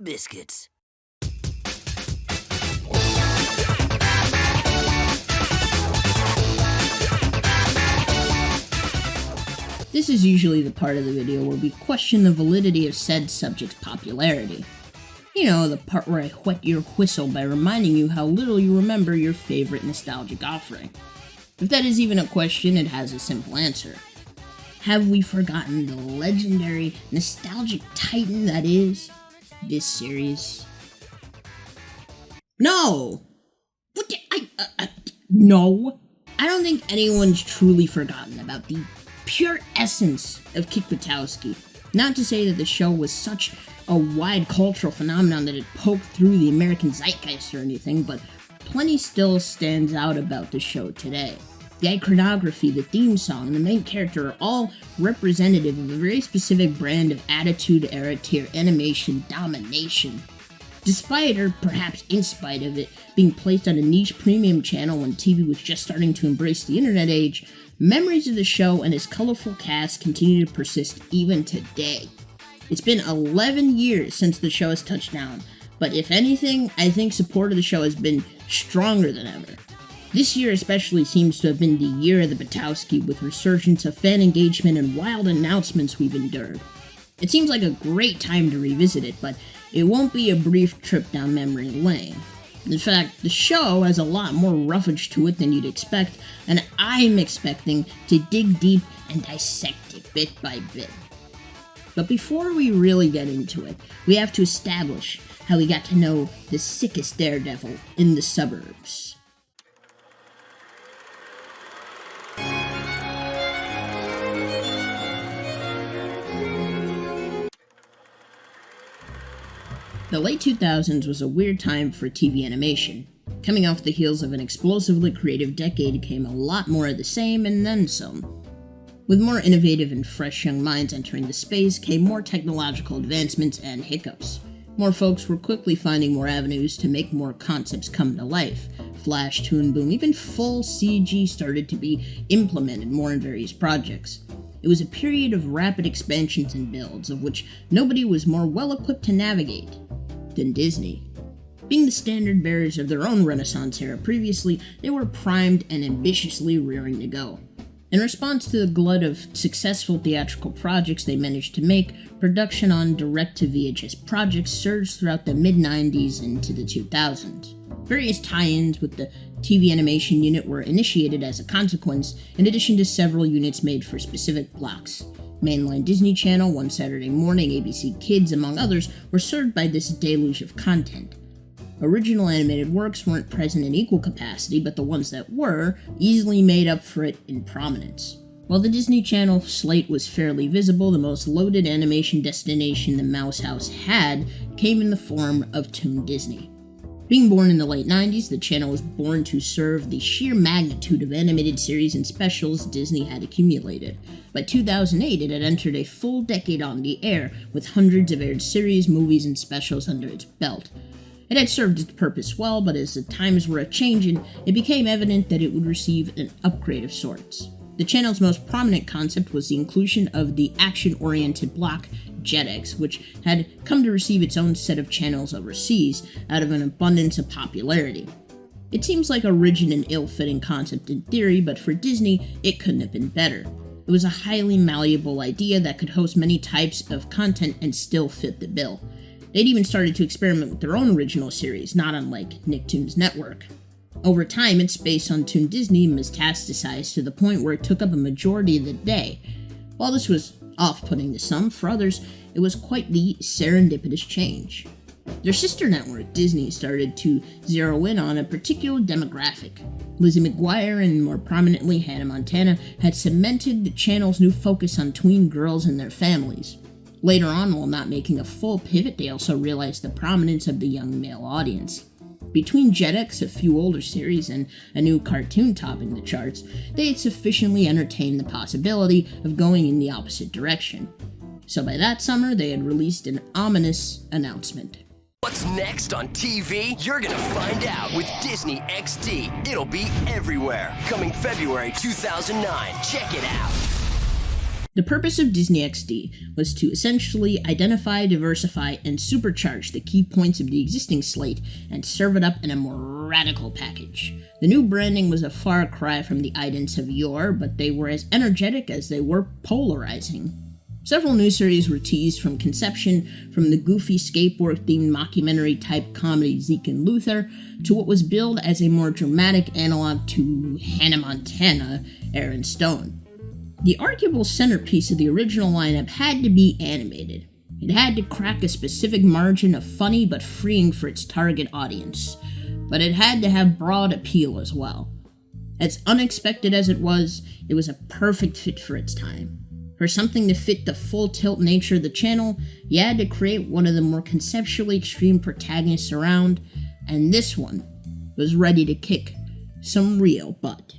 biscuits. This is usually the part of the video where we question the validity of said subject's popularity. You know, the part where I whet your whistle by reminding you how little you remember your favorite nostalgic offering. If that is even a question, it has a simple answer. Have we forgotten the legendary, nostalgic titan that is this series? No! What did no! I don't think anyone's truly forgotten about the pure essence of Kick Buttowski. Not to say that the show was such a wide cultural phenomenon that it poked through the American zeitgeist or anything, but plenty still stands out about the show today. The iconography, the theme song, and the main character are all representative of a very specific brand of Attitude Era tier animation domination. Despite, or perhaps in spite of it, being placed on a niche premium channel when TV was just starting to embrace the internet age, memories of the show and its colorful cast continue to persist even today. It's been 11 years since the show has touched down, but if anything, I think support of the show has been stronger than ever. This year especially seems to have been the year of the Buttowski, with resurgence of fan engagement and wild announcements we've endured. It seems like a great time to revisit it, but it won't be a brief trip down memory lane. In fact, the show has a lot more roughage to it than you'd expect, and I'm expecting to dig deep and dissect it bit by bit. But before we really get into it, we have to establish how we got to know the sickest daredevil in the suburbs. The late 2000s was a weird time for TV animation. Coming off the heels of an explosively creative decade came a lot more of the same and then some. With more innovative and fresh young minds entering the space came more technological advancements and hiccups. More folks were quickly finding more avenues to make more concepts come to life. Flash, Toon Boom, even full CG started to be implemented more in various projects. It was a period of rapid expansions and builds, of which nobody was more well-equipped to navigate than Disney. Being the standard bearers of their own Renaissance era previously, they were primed and ambitiously rearing to go. In response to the glut of successful theatrical projects they managed to make, production on direct-to-VHS projects surged throughout the mid-90s into the 2000s. Various tie-ins with the TV animation unit were initiated as a consequence, in addition to several units made for specific blocks. Mainline Disney Channel, One Saturday Morning, ABC Kids, among others, were served by this deluge of content. Original animated works weren't present in equal capacity, but the ones that were easily made up for it in prominence. While the Disney Channel slate was fairly visible, the most loaded animation destination the Mouse House had came in the form of Toon Disney. Being born in the late 90s, the channel was born to serve the sheer magnitude of animated series and specials Disney had accumulated. By 2008, it had entered a full decade on the air, with hundreds of aired series, movies, and specials under its belt. It had served its purpose well, but as the times were a-changin', it became evident that it would receive an upgrade of sorts. The channel's most prominent concept was the inclusion of the action-oriented block Jetix, which had come to receive its own set of channels overseas out of an abundance of popularity. It seems like a rigid and ill-fitting concept in theory, but for Disney, it couldn't have been better. It was a highly malleable idea that could host many types of content and still fit the bill. They'd even started to experiment with their own original series, not unlike Nicktoons Network. Over time, its space on Toon Disney metastasized to the point where it took up a majority of the day. While this was off-putting to some, for others, it was quite the serendipitous change. Their sister network, Disney, started to zero in on a particular demographic. Lizzie McGuire and, more prominently, Hannah Montana had cemented the channel's new focus on tween girls and their families. Later on, while not making a full pivot, they also realized the prominence of the young male audience. Between Jetix, a few older series, and a new cartoon topping the charts, they had sufficiently entertained the possibility of going in the opposite direction. So by that summer, they had released an ominous announcement. What's next on TV? You're gonna find out with Disney XD. It'll be everywhere. Coming February 2009. Check it out. The purpose of Disney XD was to essentially identify, diversify, and supercharge the key points of the existing slate and serve it up in a more radical package. The new branding was a far cry from the idents of yore, but they were as energetic as they were polarizing. Several new series were teased from conception, from the goofy skateboard-themed mockumentary-type comedy Zeke and Luther, to what was billed as a more dramatic analog to Hannah Montana, Aaron Stone. The arguable centerpiece of the original lineup had to be animated. It had to crack a specific margin of funny but freeing for its target audience. But it had to have broad appeal as well. As unexpected as it was a perfect fit for its time. For something to fit the full tilt nature of the channel, you had to create one of the more conceptually extreme protagonists around, and this one was ready to kick some real butt.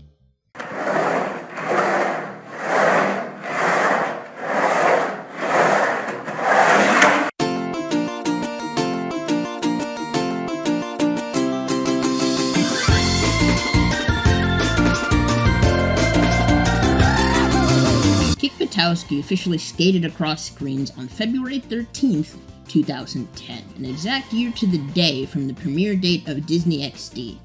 Kick Buttowski officially skated across screens on February 13th, 2010, an exact year to the day from the premiere date of Disney XD.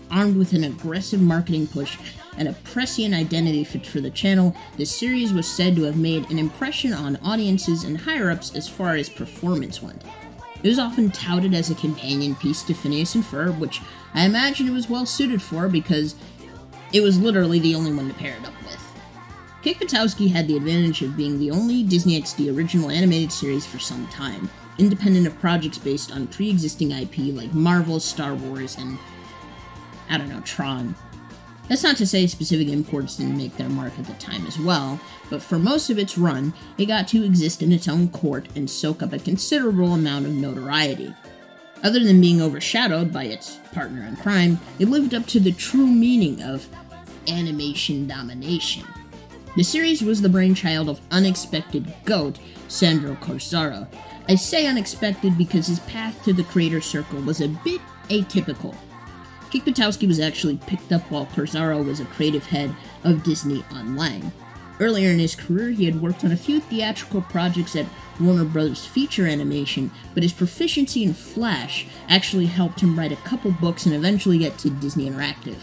Armed with an aggressive marketing push and a prescient identity fit for the channel, the series was said to have made an impression on audiences and higher-ups as far as performance went. It was often touted as a companion piece to Phineas and Ferb, which I imagine it was well suited for because it was literally the only one to pair it up with. Kick Buttowski had the advantage of being the only Disney XD original animated series for some time, independent of projects based on pre-existing IP like Marvel, Star Wars, and, Tron. That's not to say specific imports didn't make their mark at the time as well, but for most of its run, it got to exist in its own court and soak up a considerable amount of notoriety. Other than being overshadowed by its partner in crime, it lived up to the true meaning of animation domination. The series was the brainchild of unexpected GOAT, Sandro Corsaro. I say unexpected because his path to the creator circle was a bit atypical. Kick Buttowski was actually picked up while Corsaro was a creative head of Disney Online. Earlier in his career, he had worked on a few theatrical projects at Warner Bros. Feature Animation, but his proficiency in Flash actually helped him write a couple books and eventually get to Disney Interactive.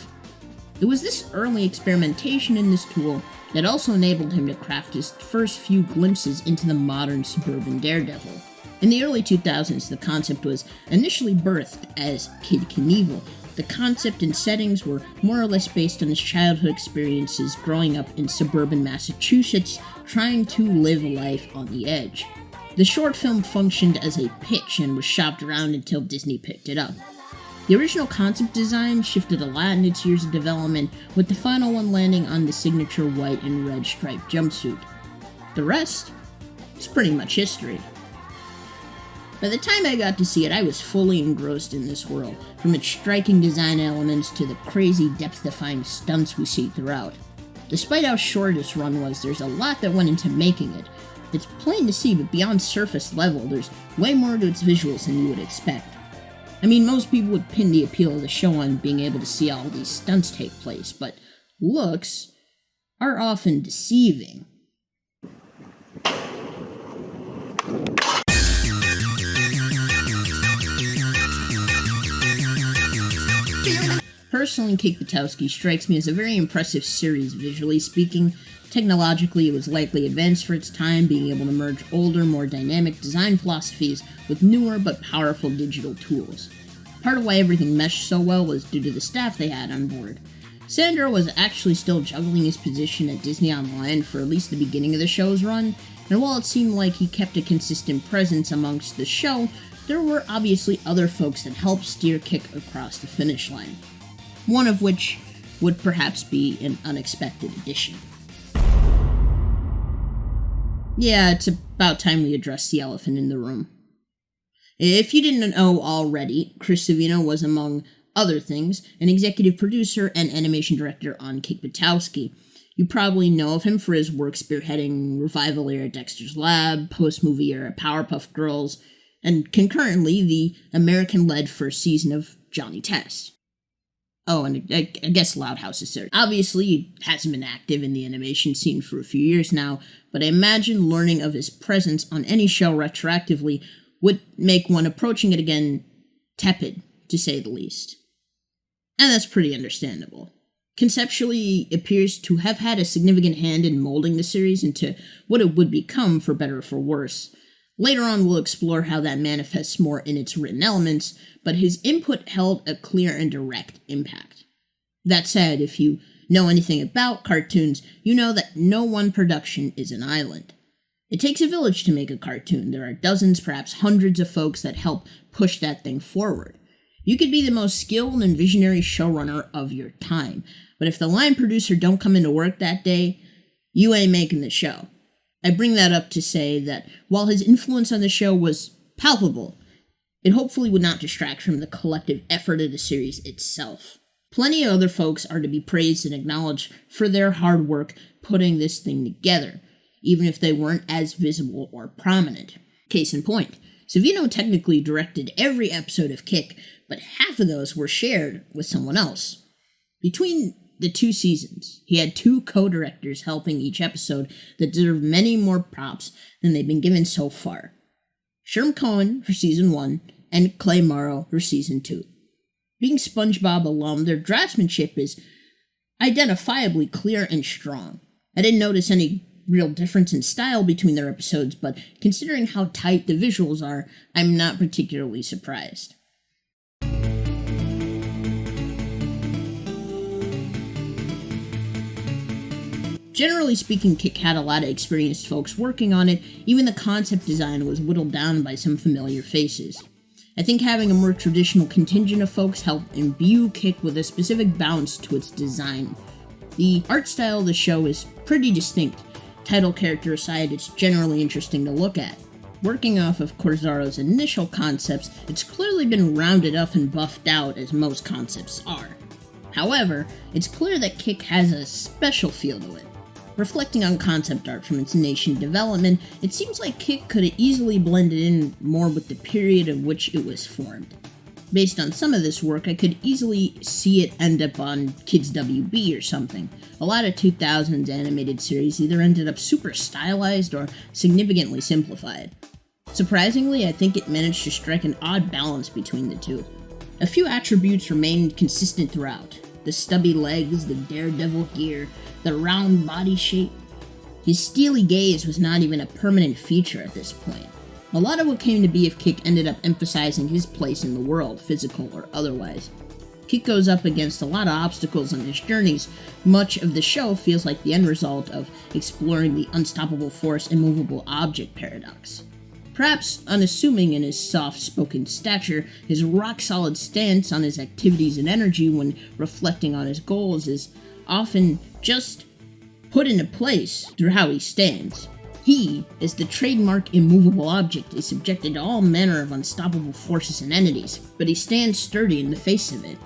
It was this early experimentation in this tool that also enabled him to craft his first few glimpses into the modern suburban daredevil. In the early 2000s, the concept was initially birthed as Kid Knievel. The concept and settings were more or less based on his childhood experiences growing up in suburban Massachusetts, trying to live life on the edge. The short film functioned as a pitch and was shopped around until Disney picked it up. The original concept design shifted a lot in its years of development, with the final one landing on the signature white and red striped jumpsuit. The rest is pretty much history. By the time I got to see it, I was fully engrossed in this world, from its striking design elements to the crazy depth-defying stunts we see throughout. Despite how short its run was, there's a lot that went into making it. It's plain to see, but beyond surface level, there's way more to its visuals than you would expect. I mean, most people would pin the appeal of the show on being able to see all these stunts take place, but looks are often deceiving. Personally, Kick Buttowski strikes me as a very impressive series visually speaking. Technologically, it was likely advanced for its time, being able to merge older, more dynamic design philosophies with newer but powerful digital tools. Part of why everything meshed so well was due to the staff they had on board. Sandro was actually still juggling his position at Disney Online for at least the beginning of the show's run, and while it seemed like he kept a consistent presence amongst the show, there were obviously other folks that helped steer Kick across the finish line. One of which would perhaps be an unexpected addition. Yeah, it's about time we address the elephant in the room. If you didn't know already, Chris Savino was, among other things, an executive producer and animation director on Kick Buttowski. You probably know of him for his work spearheading revival-era Dexter's Lab, post-movie-era Powerpuff Girls, and concurrently the American-led first season of Johnny Test. Oh, and I guess Loud House is there. Obviously, he hasn't been active in the animation scene for a few years now, but I imagine learning of his presence on any show retroactively would make one approaching it again tepid, to say the least. And that's pretty understandable. Conceptually, he appears to have had a significant hand in molding the series into what it would become, for better or for worse. Later on, we'll explore how that manifests more in its written elements, but his input held a clear and direct impact. That said, if you know anything about cartoons, you know that no one production is an island. It takes a village to make a cartoon. There are dozens, perhaps hundreds of folks that help push that thing forward. You could be the most skilled and visionary showrunner of your time, but if the line producer don't come into work that day, you ain't making the show. I bring that up to say that while his influence on the show was palpable, it hopefully would not distract from the collective effort of the series itself. Plenty of other folks are to be praised and acknowledged for their hard work putting this thing together, even if they weren't as visible or prominent. Case in point, Savino technically directed every episode of Kick, but half of those were shared with someone else. Between the 2 seasons, he had 2 co-directors helping each episode that deserve many more props than they've been given so far. Sherm Cohen for season 1 and Clay Morrow for season 2. Being SpongeBob alum, their draftsmanship is identifiably clear and strong. I didn't notice any real difference in style between their episodes, but considering how tight the visuals are, I'm not particularly surprised. Generally speaking, Kick had a lot of experienced folks working on it. Even the concept design was whittled down by some familiar faces. I think having a more traditional contingent of folks helped imbue Kick with a specific bounce to its design. The art style of the show is pretty distinct. Title character aside, it's generally interesting to look at. Working off of Corsaro's initial concepts, it's clearly been rounded up and buffed out as most concepts are. However, it's clear that Kick has a special feel to it. Reflecting on concept art from its nascent development, it seems like Kick could have easily blended in more with the period of which it was formed. Based on some of this work, I could easily see it end up on Kids WB or something. A lot of 2000s animated series either ended up super stylized or significantly simplified. Surprisingly, I think it managed to strike an odd balance between the two. A few attributes remained consistent throughout. The stubby legs, the daredevil gear, the round body shape. His steely gaze was not even a permanent feature at this point. A lot of what came to be of Kick ended up emphasizing his place in the world, physical or otherwise. Kick goes up against a lot of obstacles on his journeys. Much of the show feels like the end result of exploring the unstoppable force immovable object paradox. Perhaps unassuming in his soft-spoken stature, his rock-solid stance on his activities and energy when reflecting on his goals is often just put into place through how he stands. He, as the trademark immovable object, is subjected to all manner of unstoppable forces and entities, but he stands sturdy in the face of it.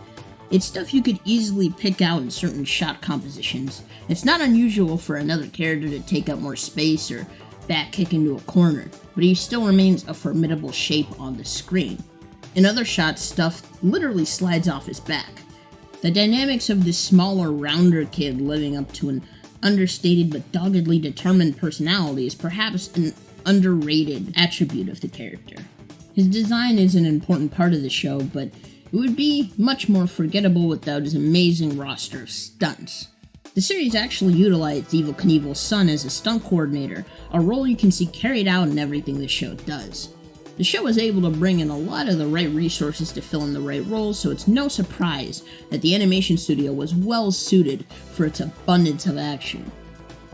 It's stuff you could easily pick out in certain shot compositions. It's not unusual for another character to take up more space or back kick into a corner, but he still remains a formidable shape on the screen. In other shots, stuff literally slides off his back. The dynamics of this smaller, rounder kid living up to an understated but doggedly determined personality is perhaps an underrated attribute of the character. His design is an important part of the show, but it would be much more forgettable without his amazing roster of stunts. The series actually utilized Evel Knievel's son as a stunt coordinator, a role you can see carried out in everything the show does. The show was able to bring in a lot of the right resources to fill in the right roles, so it's no surprise that the animation studio was well suited for its abundance of action.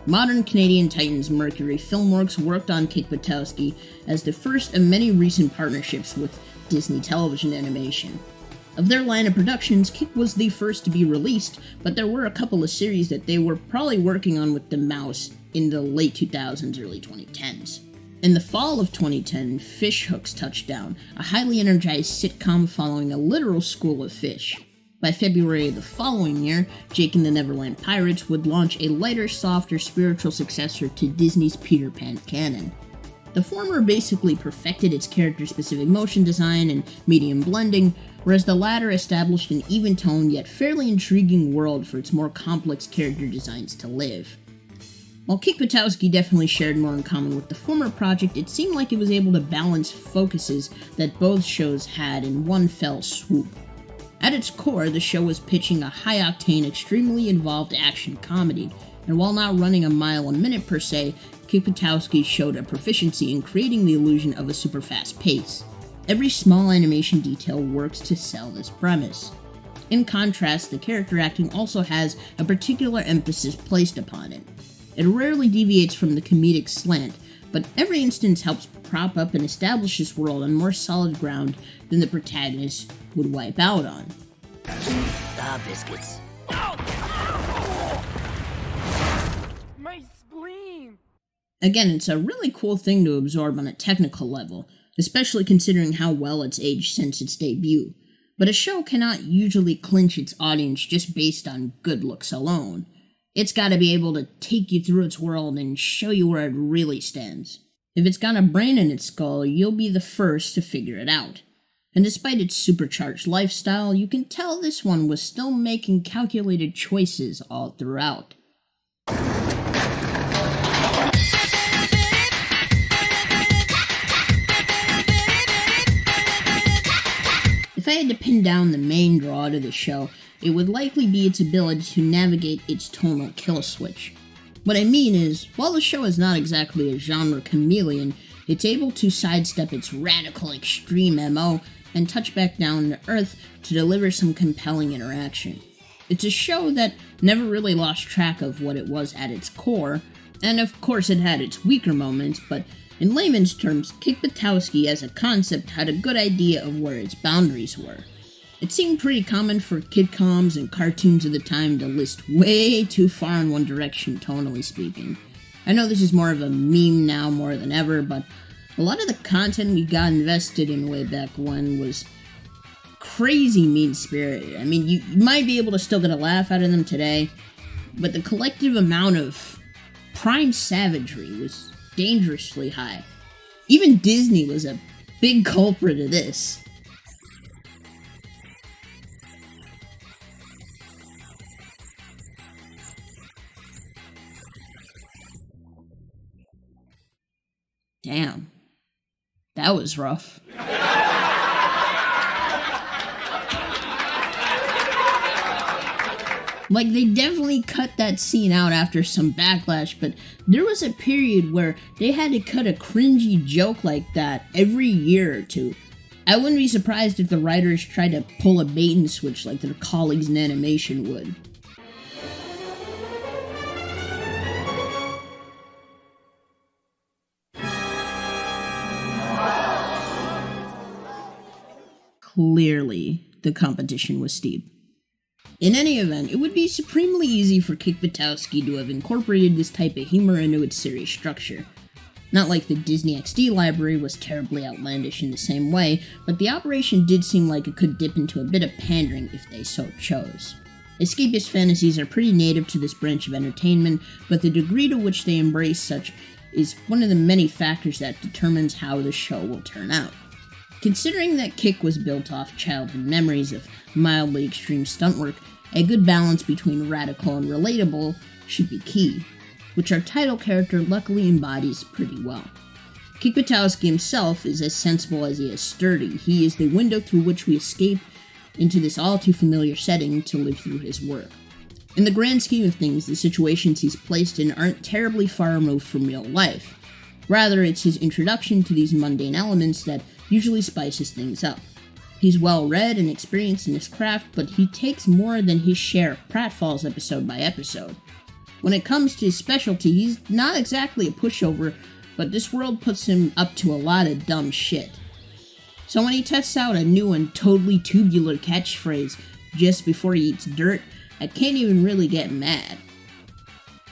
Modern Canadian Titans Mercury Filmworks worked on Kick Buttowski as the first of many recent partnerships with Disney Television Animation. Of their line of productions, Kick was the first to be released, but there were a couple of series that they were probably working on with the mouse in the late 2000s, early 2010s. In the fall of 2010, Fish Hooks touched down, a highly energized sitcom following a literal school of fish. By February of the following year, Jake and the Neverland Pirates would launch a lighter, softer spiritual successor to Disney's Peter Pan canon. The former basically perfected its character-specific motion design and medium blending, whereas the latter established an even-toned yet fairly intriguing world for its more complex character designs to live. While Kick Buttowski definitely shared more in common with the former project, it seemed like it was able to balance focuses that both shows had in one fell swoop. At its core, the show was pitching a high-octane, extremely involved action comedy, and while not running a mile a minute per se, Kick Buttowski showed a proficiency in creating the illusion of a super fast pace. Every small animation detail works to sell this premise. In contrast, the character acting also has a particular emphasis placed upon it. It rarely deviates from the comedic slant, but every instance helps prop up and establish this world on more solid ground than the protagonist would wipe out on. Biscuits. My spleen! Again, it's a really cool thing to absorb on a technical level, especially considering how well it's aged since its debut. But a show cannot usually clinch its audience just based on good looks alone. It's gotta be able to take you through its world and show you where it really stands. If it's got a brain in its skull, you'll be the first to figure it out. And despite its supercharged lifestyle, you can tell this one was still making calculated choices all throughout. If I had to pin down the main draw to the show, it would likely be its ability to navigate its tonal kill switch. What I mean is, while the show is not exactly a genre chameleon, it's able to sidestep its radical extreme MO and touch back down to earth to deliver some compelling interaction. It's a show that never really lost track of what it was at its core, and of course it had its weaker moments, but in layman's terms, Kick Buttowski as a concept had a good idea of where its boundaries were. It seemed pretty common for kidcoms and cartoons of the time to list way too far in one direction, tonally speaking. I know this is more of a meme now more than ever, but a lot of the content we got invested in way back when was crazy mean-spirited. I mean, you might be able to still get a laugh out of them today, but the collective amount of prime savagery was dangerously high. Even Disney was a big culprit of this. Damn. That was rough. Like, they definitely cut that scene out after some backlash, but there was a period where they had to cut a cringy joke like that every year or two. I wouldn't be surprised if the writers tried to pull a bait and switch like their colleagues in animation would. Clearly, the competition was steep. In any event, it would be supremely easy for Kick Buttowski to have incorporated this type of humor into its series structure. Not like the Disney XD library was terribly outlandish in the same way, but the operation did seem like it could dip into a bit of pandering if they so chose. Escapist fantasies are pretty native to this branch of entertainment, but the degree to which they embrace such is one of the many factors that determines how the show will turn out. Considering that Kick was built off childhood memories of mildly extreme stunt work, a good balance between radical and relatable should be key, which our title character luckily embodies pretty well. Kick Buttowski himself is as sensible as he is sturdy. He is the window through which we escape into this all-too-familiar setting to live through his work. In the grand scheme of things, the situations he's placed in aren't terribly far removed from real life. Rather, it's his introduction to these mundane elements that usually spices things up. He's well-read and experienced in his craft, but he takes more than his share of pratfalls episode by episode. When it comes to his specialty, he's not exactly a pushover, but this world puts him up to a lot of dumb shit. So when he tests out a new and totally tubular catchphrase just before he eats dirt, I can't even really get mad.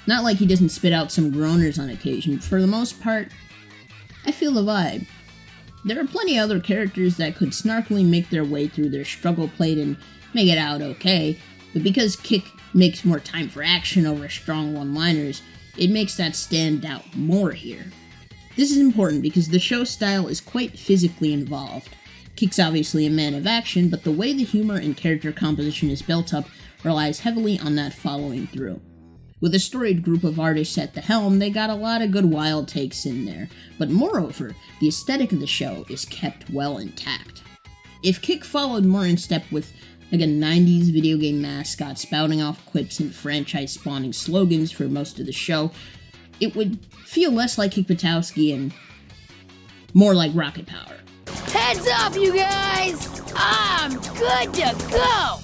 Not like he doesn't spit out some groaners on occasion. For the most part, I feel the vibe. There are plenty of other characters that could snarkily make their way through their struggle plate and make it out okay, but because Kick makes more time for action over strong one-liners, it makes that stand out more here. This is important because the show style is quite physically involved. Kick's obviously a man of action, but the way the humor and character composition is built up relies heavily on that following through. With a storied group of artists at the helm, they got a lot of good wild takes in there, but moreover, the aesthetic of the show is kept well intact. If Kick followed more in step with, like, a 90s video game mascot spouting off quips and franchise-spawning slogans for most of the show, it would feel less like Kick Buttowski and more like Rocket Power. Heads up, you guys! I'm good to go!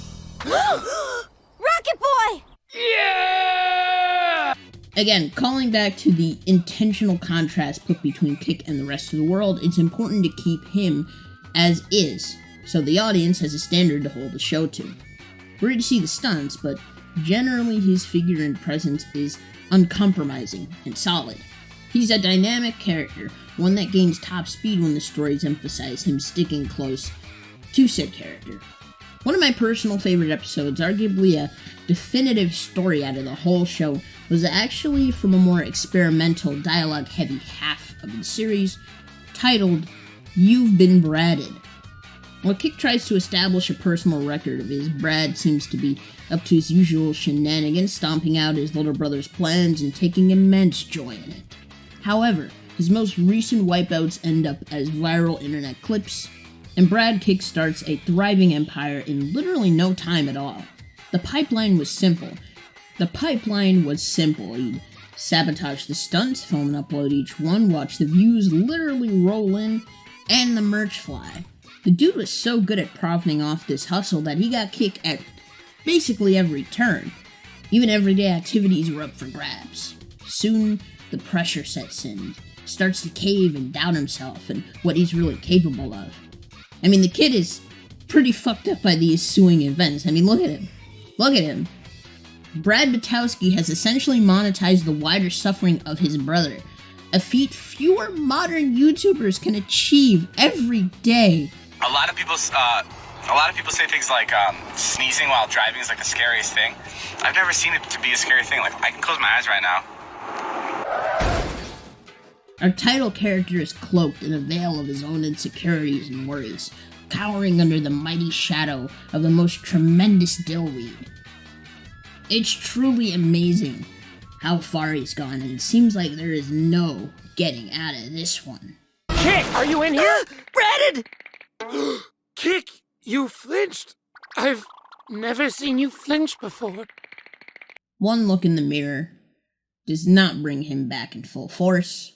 Rocket Boy! Yeah! Again, calling back to the intentional contrast put between Kick and the rest of the world, it's important to keep him as is, so the audience has a standard to hold the show to. We're to see the stunts, but generally his figure and presence is uncompromising and solid. He's a dynamic character, one that gains top speed when the stories emphasize him sticking close to said character. One of my personal favorite episodes, arguably a definitive story out of the whole show, was actually from a more experimental, dialogue-heavy half of the series, titled, You've Been Bradded. While Kick tries to establish a personal record of his, Brad seems to be up to his usual shenanigans, stomping out his little brother's plans and taking immense joy in it. However, his most recent wipeouts end up as viral internet clips, and Brad kickstarts a thriving empire in literally no time at all. The pipeline was simple. He'd sabotage the stunts, film and upload each one, watch the views literally roll in, and the merch fly. The dude was so good at profiting off this hustle that he got Kick at basically every turn. Even everyday activities were up for grabs. Soon, the pressure sets in, starts to cave and doubt himself and what he's really capable of. I mean, the kid is pretty fucked up by these ensuing events. I mean, look at him. Brad Buttowski has essentially monetized the wider suffering of his brother, a feat fewer modern YouTubers can achieve every day. A lot of people say things like sneezing while driving is like the scariest thing. I've never seen it to be a scary thing. Like, I can close my eyes right now. Our title character is cloaked in a veil of his own insecurities and worries, cowering under the mighty shadow of the most tremendous dillweed. It's truly amazing how far he's gone, and it seems like there is no getting out of this one. Kick, are you in here? Bradded! Kick, you flinched. I've never seen you flinch before. One look in the mirror does not bring him back in full force,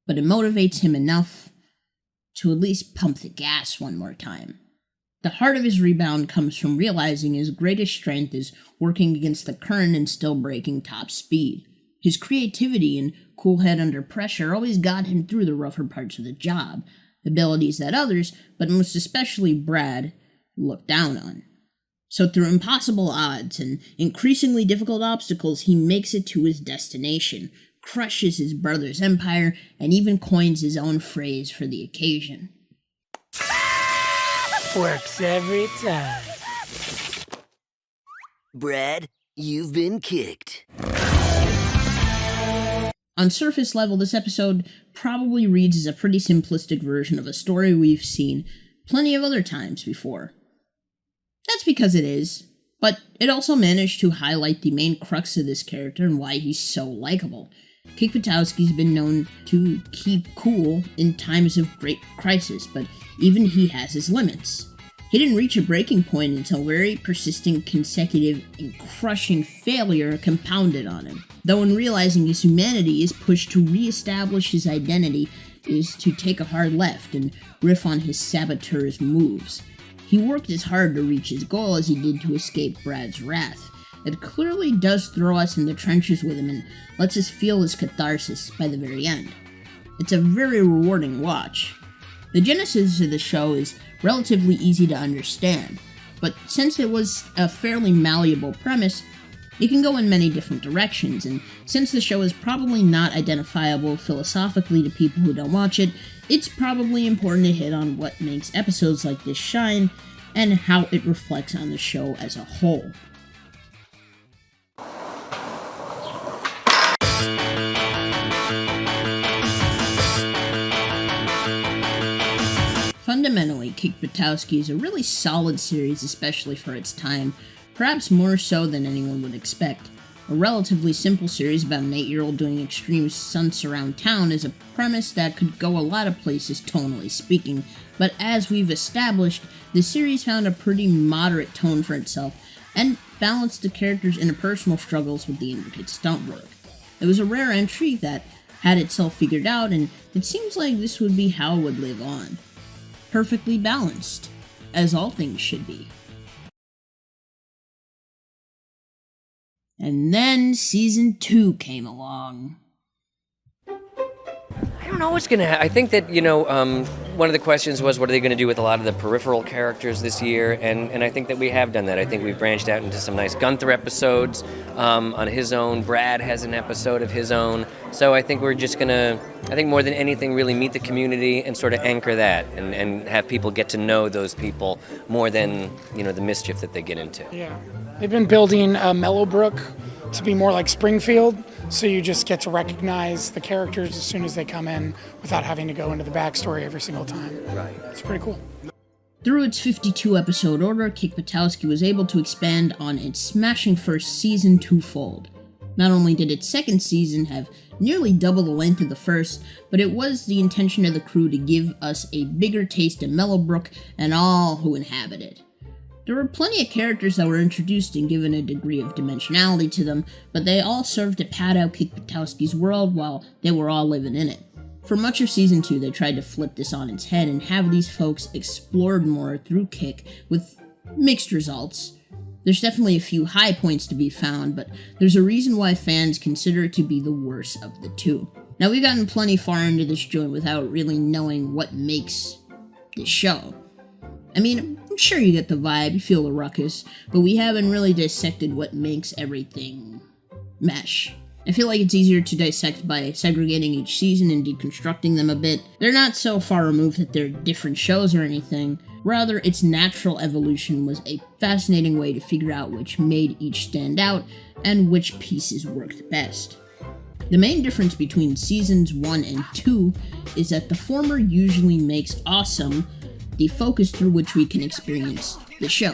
but it motivates him enough to at least pump the gas one more time. The heart of his rebound comes from realizing his greatest strength is working against the current and still breaking top speed. His creativity and cool head under pressure always got him through the rougher parts of the job, abilities that others, but most especially Brad, looked down on. So through impossible odds and increasingly difficult obstacles, he makes it to his destination, crushes his brother's empire, and even coins his own phrase for the occasion. Works every time. Brad, you've been kicked. On surface level, this episode probably reads as a pretty simplistic version of a story we've seen plenty of other times before. That's because it is, but it also managed to highlight the main crux of this character and why he's so likable. Kick Buttowski's been known to keep cool in times of great crisis, but even he has his limits. He didn't reach a breaking point until very persistent, consecutive, and crushing failure compounded on him. Though in realizing his humanity is pushed to re-establish his identity is to take a hard left and riff on his saboteur's moves. He worked as hard to reach his goal as he did to escape Brad's wrath. It clearly does throw us in the trenches with him and lets us feel his catharsis by the very end. It's a very rewarding watch. The genesis of the show is relatively easy to understand, but since it was a fairly malleable premise, it can go in many different directions, and since the show is probably not identifiable philosophically to people who don't watch it, it's probably important to hit on what makes episodes like this shine and how it reflects on the show as a whole. Fundamentally, Kick Buttowski is a really solid series, especially for its time, perhaps more so than anyone would expect. A relatively simple series about an 8-year-old doing extreme stunts around town is a premise that could go a lot of places tonally speaking, but as we've established, the series found a pretty moderate tone for itself, and balanced the characters' interpersonal struggles with the intricate stunt work. It was a rare entry that had itself figured out, and it seems like this would be how it would live on. Perfectly balanced, as all things should be. And then Season 2 came along. I don't know what's going to I think that, one of the questions was, what are they going to do with a lot of the peripheral characters this year? And I think that we have done that. I think we've branched out into some nice Gunther episodes on his own. Brad has an episode of his own. So I think we're just going to, more than anything, really meet the community and sort of anchor that and have people get to know those people more than, the mischief that they get into. Yeah. They've been building Mellowbrook to be more like Springfield, so you just get to recognize the characters as soon as they come in without having to go into the backstory every single time. Right. It's pretty cool. Through its 52-episode order, Kick Buttowski was able to expand on its smashing first season twofold. Not only did its second season have nearly double the length of the first, but it was the intention of the crew to give us a bigger taste of Mellowbrook and all who inhabit it. There were plenty of characters that were introduced and given a degree of dimensionality to them, but they all served to pad out Kick Buttowski's world while they were all living in it. For much of Season 2, they tried to flip this on its head and have these folks explored more through Kick, with mixed results. There's definitely a few high points to be found, but there's a reason why fans consider it to be the worst of the two. Now, we've gotten plenty far into this joint without really knowing what makes this show. I mean, I'm sure you get the vibe, you feel the ruckus, but we haven't really dissected what makes everything mesh. I feel like it's easier to dissect by segregating each season and deconstructing them a bit. They're not so far removed that they're different shows or anything. Rather, its natural evolution was a fascinating way to figure out which made each stand out and which pieces worked best. The main difference between seasons 1 and 2 is that the former usually makes awesome the focus through which we can experience the show.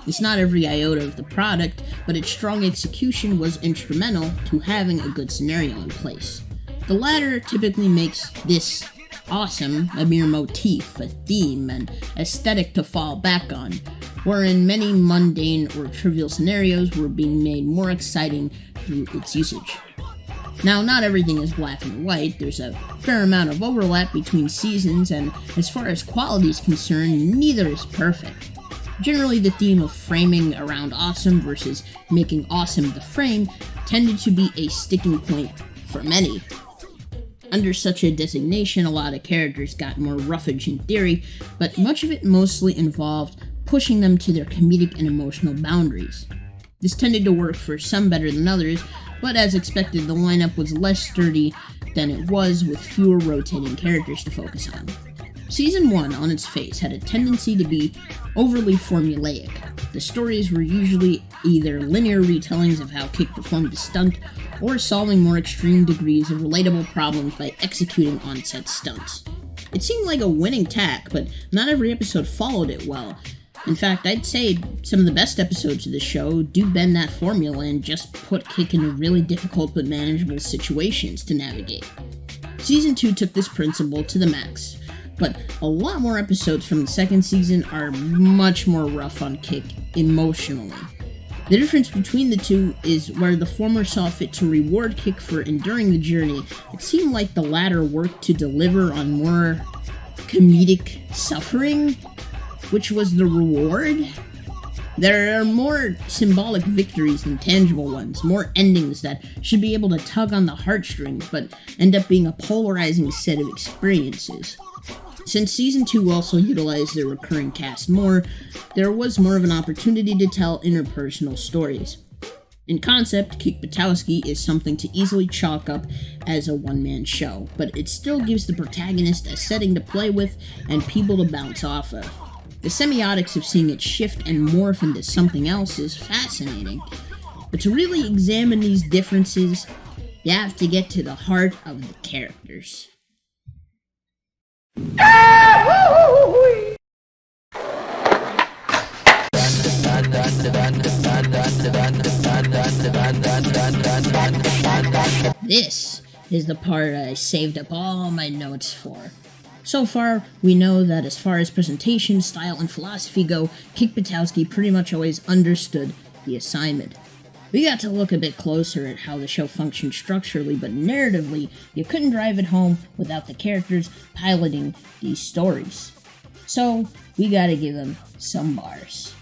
It's not every iota of the product, but its strong execution was instrumental to having a good scenario in place. The latter typically makes this awesome a mere motif, a theme, an aesthetic to fall back on, wherein many mundane or trivial scenarios were being made more exciting through its usage. Now, not everything is black and white. There's a fair amount of overlap between seasons, and as far as quality is concerned, neither is perfect. Generally, the theme of framing around awesome versus making awesome the frame tended to be a sticking point for many. Under such a designation, a lot of characters got more roughage in theory, but much of it mostly involved pushing them to their comedic and emotional boundaries. This tended to work for some better than others, but as expected, the lineup was less sturdy than it was with fewer rotating characters to focus on. Season 1, on its face, had a tendency to be overly formulaic. The stories were usually either linear retellings of how Kick performed the stunt, or solving more extreme degrees of relatable problems by executing on-set stunts. It seemed like a winning tack, but not every episode followed it well. In fact, I'd say some of the best episodes of the show do bend that formula and just put Kick into really difficult but manageable situations to navigate. Season 2 took this principle to the max, but a lot more episodes from the second season are much more rough on Kick emotionally. The difference between the two is where the former saw fit to reward Kick for enduring the journey, it seemed like the latter worked to deliver on more comedic suffering, which was the reward. There are more symbolic victories than tangible ones, more endings that should be able to tug on the heartstrings, but end up being a polarizing set of experiences. Since Season 2 also utilized the recurring cast more, there was more of an opportunity to tell interpersonal stories. In concept, Kick Buttowski is something to easily chalk up as a one-man show, but it still gives the protagonist a setting to play with and people to bounce off of. The semiotics of seeing it shift and morph into something else is fascinating, but to really examine these differences, you have to get to the heart of the characters. Ah! This is the part I saved up all my notes for. So far, we know that as far as presentation, style, and philosophy go, Kick Buttowski pretty much always understood the assignment. We got to look a bit closer at how the show functioned structurally, but narratively, you couldn't drive it home without the characters piloting these stories. So, we gotta give them some bars.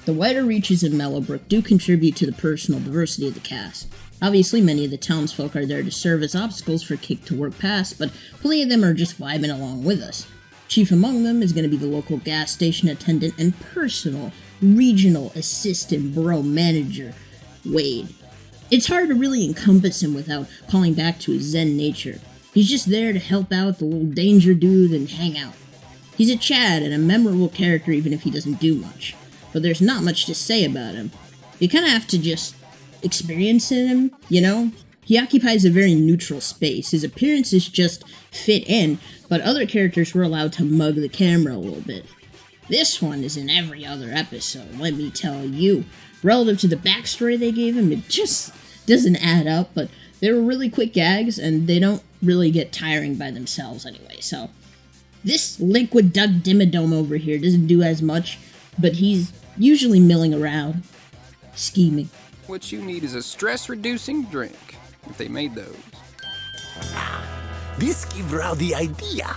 The wider reaches of Mellowbrook do contribute to the personal diversity of the cast. Obviously, many of the townsfolk are there to serve as obstacles for Kick to work past, but plenty of them are just vibing along with us. Chief among them is going to be the local gas station attendant and personal, regional assistant borough manager, Wade. It's hard to really encompass him without calling back to his zen nature. He's just there to help out the little danger dude and hang out. He's a Chad and a memorable character even if he doesn't do much. But there's not much to say about him. You kind of have to just experience him, you know? He occupies a very neutral space. His appearances just fit in, but other characters were allowed to mug the camera a little bit. This one is in every other episode, let me tell you. Relative to the backstory they gave him, it just doesn't add up, but they were really quick gags, and they don't really get tiring by themselves anyway, so. This liquid duck dimmadome over here doesn't do as much, but he's usually milling around, scheming. What you need is a stress-reducing drink, if they made those. This gives Rao the idea.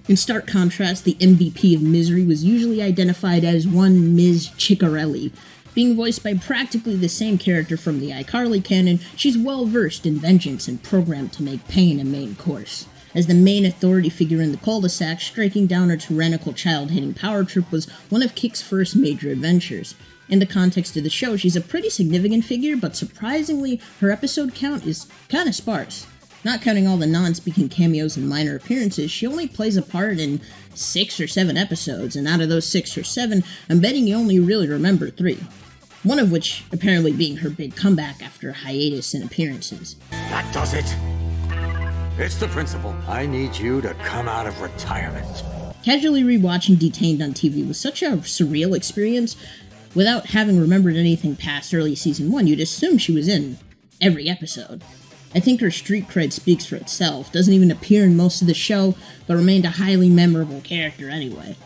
In stark contrast, the MVP of Misery was usually identified as one Ms. Ciccarelli. Being voiced by practically the same character from the iCarly canon, she's well-versed in vengeance and programmed to make pain a main course. As the main authority figure in the cul-de-sac, striking down her tyrannical child-hating power trip was one of Kick's first major adventures. In the context of the show, she's a pretty significant figure, but surprisingly, her episode count is kinda sparse. Not counting all the non-speaking cameos and minor appearances, she only plays a part in 6 or 7 episodes, and out of those 6 or 7, I'm betting you only really remember 3. One of which apparently being her big comeback after a hiatus in appearances. That does it. It's the principle. I need you to come out of retirement. Casually rewatching Detained on TV was such a surreal experience. Without having remembered anything past early season 1, you'd assume she was in every episode. I think her street cred speaks for itself, doesn't even appear in most of the show, but remained a highly memorable character anyway.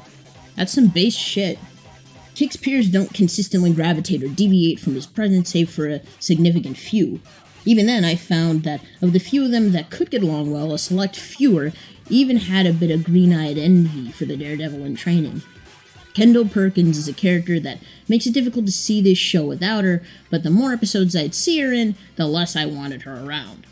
That's some base shit. Kick's peers don't consistently gravitate or deviate from his presence save for a significant few. Even then, I found that of the few of them that could get along well, a select fewer even had a bit of green-eyed envy for the Daredevil in training. Kendall Perkins is a character that makes it difficult to see this show without her, but the more episodes I'd see her in, the less I wanted her around.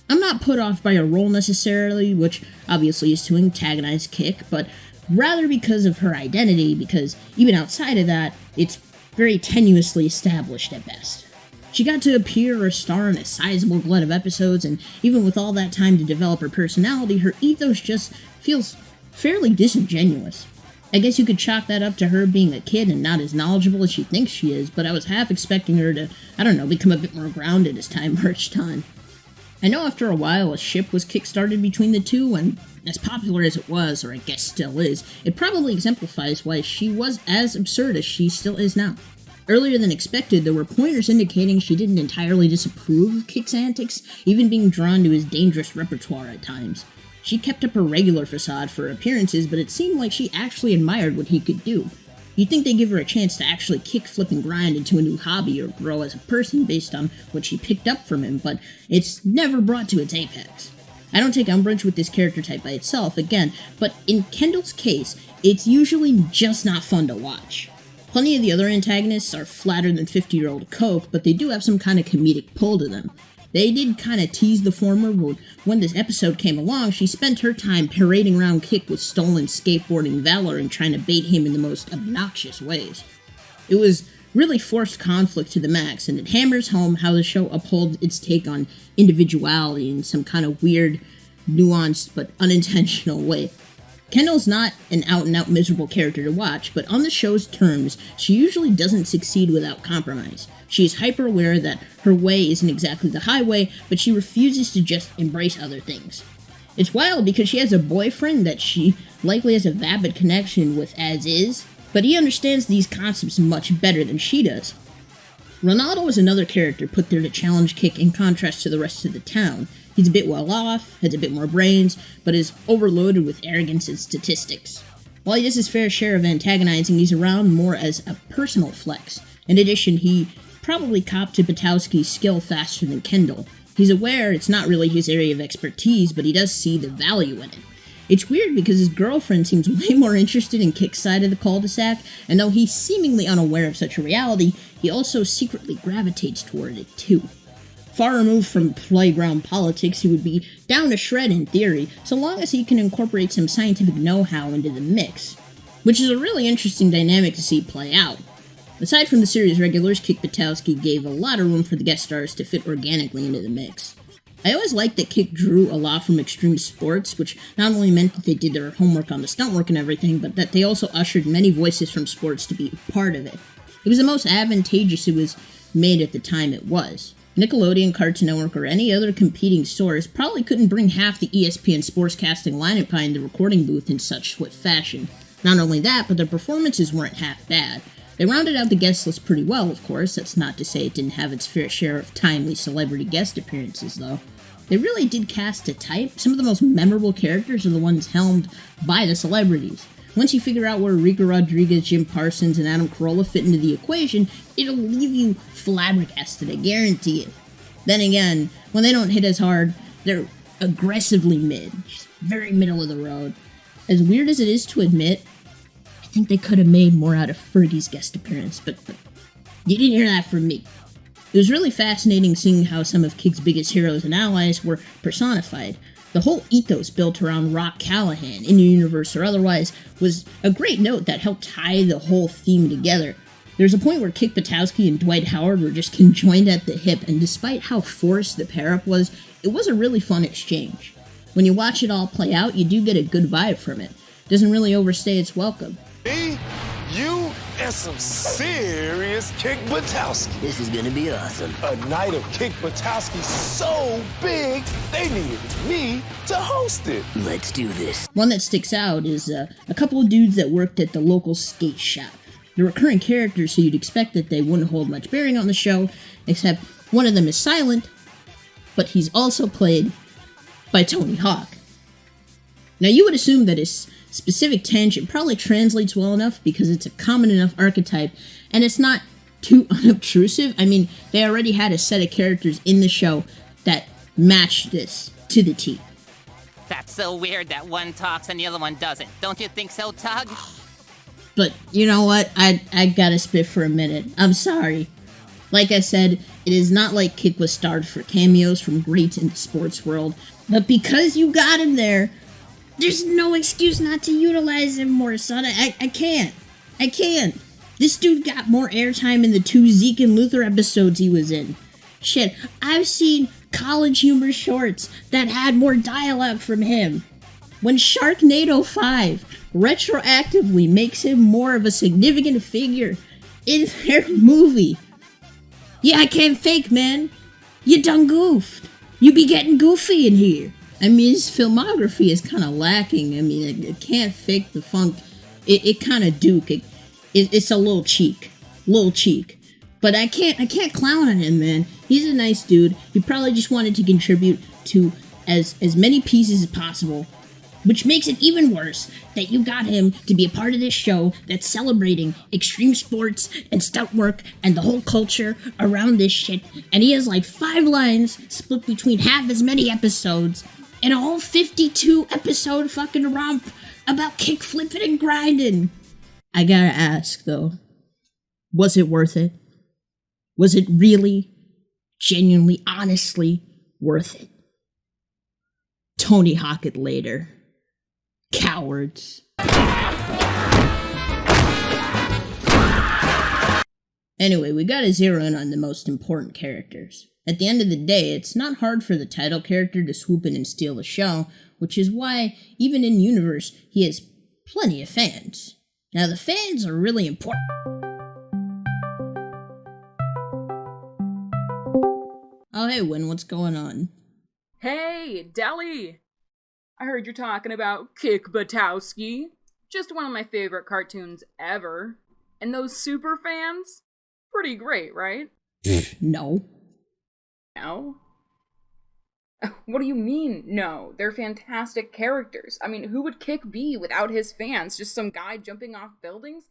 I'm not put off by her role necessarily, which obviously is to antagonize Kick, but rather because of her identity, because even outside of that, it's very tenuously established at best. She got to appear or star in a sizable glut of episodes, and even with all that time to develop her personality, her ethos just feels fairly disingenuous. I guess you could chalk that up to her being a kid and not as knowledgeable as she thinks she is, but I was half expecting her to, become a bit more grounded as time marched on. I know after a while a ship was kickstarted between the two, and as popular as it was, or I guess still is, it probably exemplifies why she was as absurd as she still is now. Earlier than expected, there were pointers indicating she didn't entirely disapprove of Kick's antics, even being drawn to his dangerous repertoire at times. She kept up her regular facade for appearances, but it seemed like she actually admired what he could do. You'd think they'd give her a chance to actually kick, flip, and grind into a new hobby or grow as a person based on what she picked up from him, but it's never brought to its apex. I don't take umbrage with this character type by itself, again, but in Kendall's case, it's usually just not fun to watch. Plenty of the other antagonists are flatter than 50-year-old Coke, but they do have some kind of comedic pull to them. They did kind of tease the former, but when this episode came along, she spent her time parading around Kick with stolen skateboarding valor and trying to bait him in the most obnoxious ways. It was really forced conflict to the max, and it hammers home how the show upholds its take on individuality in some kind of weird, nuanced, but unintentional way. Kendall's not an out-and-out miserable character to watch, but on the show's terms, she usually doesn't succeed without compromise. She is hyper-aware that her way isn't exactly the highway, but she refuses to just embrace other things. It's wild because she has a boyfriend that she likely has a vapid connection with as is, but he understands these concepts much better than she does. Ronaldo is another character put there to challenge Kick in contrast to the rest of the town. He's a bit well off, has a bit more brains, but is overloaded with arrogance and statistics. While he does his fair share of antagonizing, he's around more as a personal flex. In addition, he probably copped to Buttowski's skill faster than Kendall. He's aware it's not really his area of expertise, but he does see the value in it. It's weird because his girlfriend seems way more interested in Kick's side of the cul-de-sac, and though he's seemingly unaware of such a reality, he also secretly gravitates toward it too. Far removed from playground politics, he would be down to shred in theory, so long as he can incorporate some scientific know-how into the mix, which is a really interesting dynamic to see play out. Aside from the series regulars, Kick Buttowski gave a lot of room for the guest stars to fit organically into the mix. I always liked that Kick drew a lot from extreme sports, which not only meant that they did their homework on the stunt work and everything, but that they also ushered many voices from sports to be part of it. It was the most advantageous it was made at the time it was. Nickelodeon, Cartoon Network, or any other competing source probably couldn't bring half the ESPN sportscasting lineup behind the recording booth in such swift fashion. Not only that, but their performances weren't half bad. They rounded out the guest list pretty well, of course. That's not to say it didn't have its fair share of timely celebrity guest appearances, though. They really did cast a type. Some of the most memorable characters are the ones helmed by the celebrities. Once you figure out where Rico Rodriguez, Jim Parsons, and Adam Carolla fit into the equation, it'll leave you flabbergasted, I guarantee it. Then again, when they don't hit as hard, they're aggressively mid. Just very middle of the road. As weird as it is to admit, I think they could have made more out of Fergie's guest appearance, but you didn't hear that from me. It was really fascinating seeing how some of Kick's biggest heroes and allies were personified. The whole ethos built around Rock Callahan, in-universe or otherwise, was a great note that helped tie the whole theme together. There's a point where Kick Buttowski and Dwight Howard were just conjoined at the hip, and despite how forced the pair-up was, it was a really fun exchange. When you watch it all play out, you do get a good vibe from it. It doesn't really overstay its welcome. Me, you, and some serious Kick Buttowski. This is gonna be awesome. A night of Kick Buttowski so big, they needed me to host it. Let's do this. One that sticks out is a couple of dudes that worked at the local skate shop. They're recurring characters, so you'd expect that they wouldn't hold much bearing on the show, except one of them is silent, but he's also played by Tony Hawk. Now, you would assume that his specific tangent probably translates well enough because it's a common enough archetype, and it's not too unobtrusive. I mean, they already had a set of characters in the show that matched this to the T. That's so weird that one talks and the other one doesn't. Don't you think so, Tug? But you know what? I gotta spit for a minute. I'm sorry. Like I said, it is not like Kick was starved for cameos from greats in the sports world, but because you got him there, there's no excuse not to utilize him more, son. I can't. I can't. This dude got more airtime in the 2 Zeke and Luther episodes he was in. Shit, I've seen college humor shorts that had more dialogue from him. When Sharknado 5 retroactively makes him more of a significant figure in their movie. Yeah, I can't fake, man. You done goofed. You be getting goofy in here. I mean, his filmography is kind of lacking. I mean, it can't fake the funk. It kind of duke. It's a little cheek. But I can't clown on him, man. He's a nice dude. He probably just wanted to contribute to as many pieces as possible. Which makes it even worse that you got him to be a part of this show that's celebrating extreme sports and stunt work and the whole culture around this shit. And he has like 5 lines split between half as many episodes and a whole 52 episode fucking romp about kick flipping and grinding. I gotta ask though, was it worth it? Was it really, genuinely, honestly worth it? Tony Hawk it later. Cowards. Anyway, we gotta zero in on the most important characters. At the end of the day, it's not hard for the title character to swoop in and steal the show, which is why, even in universe, he has plenty of fans. Now, the fans are really important. Oh, hey, Win, what's going on? Hey, Deli! I heard you're talking about Kick Buttowski. Just one of my favorite cartoons ever. And those super fans? Pretty great, right? No. No? What do you mean, no? They're fantastic characters. I mean, who would Kick be without his fans? Just some guy jumping off buildings?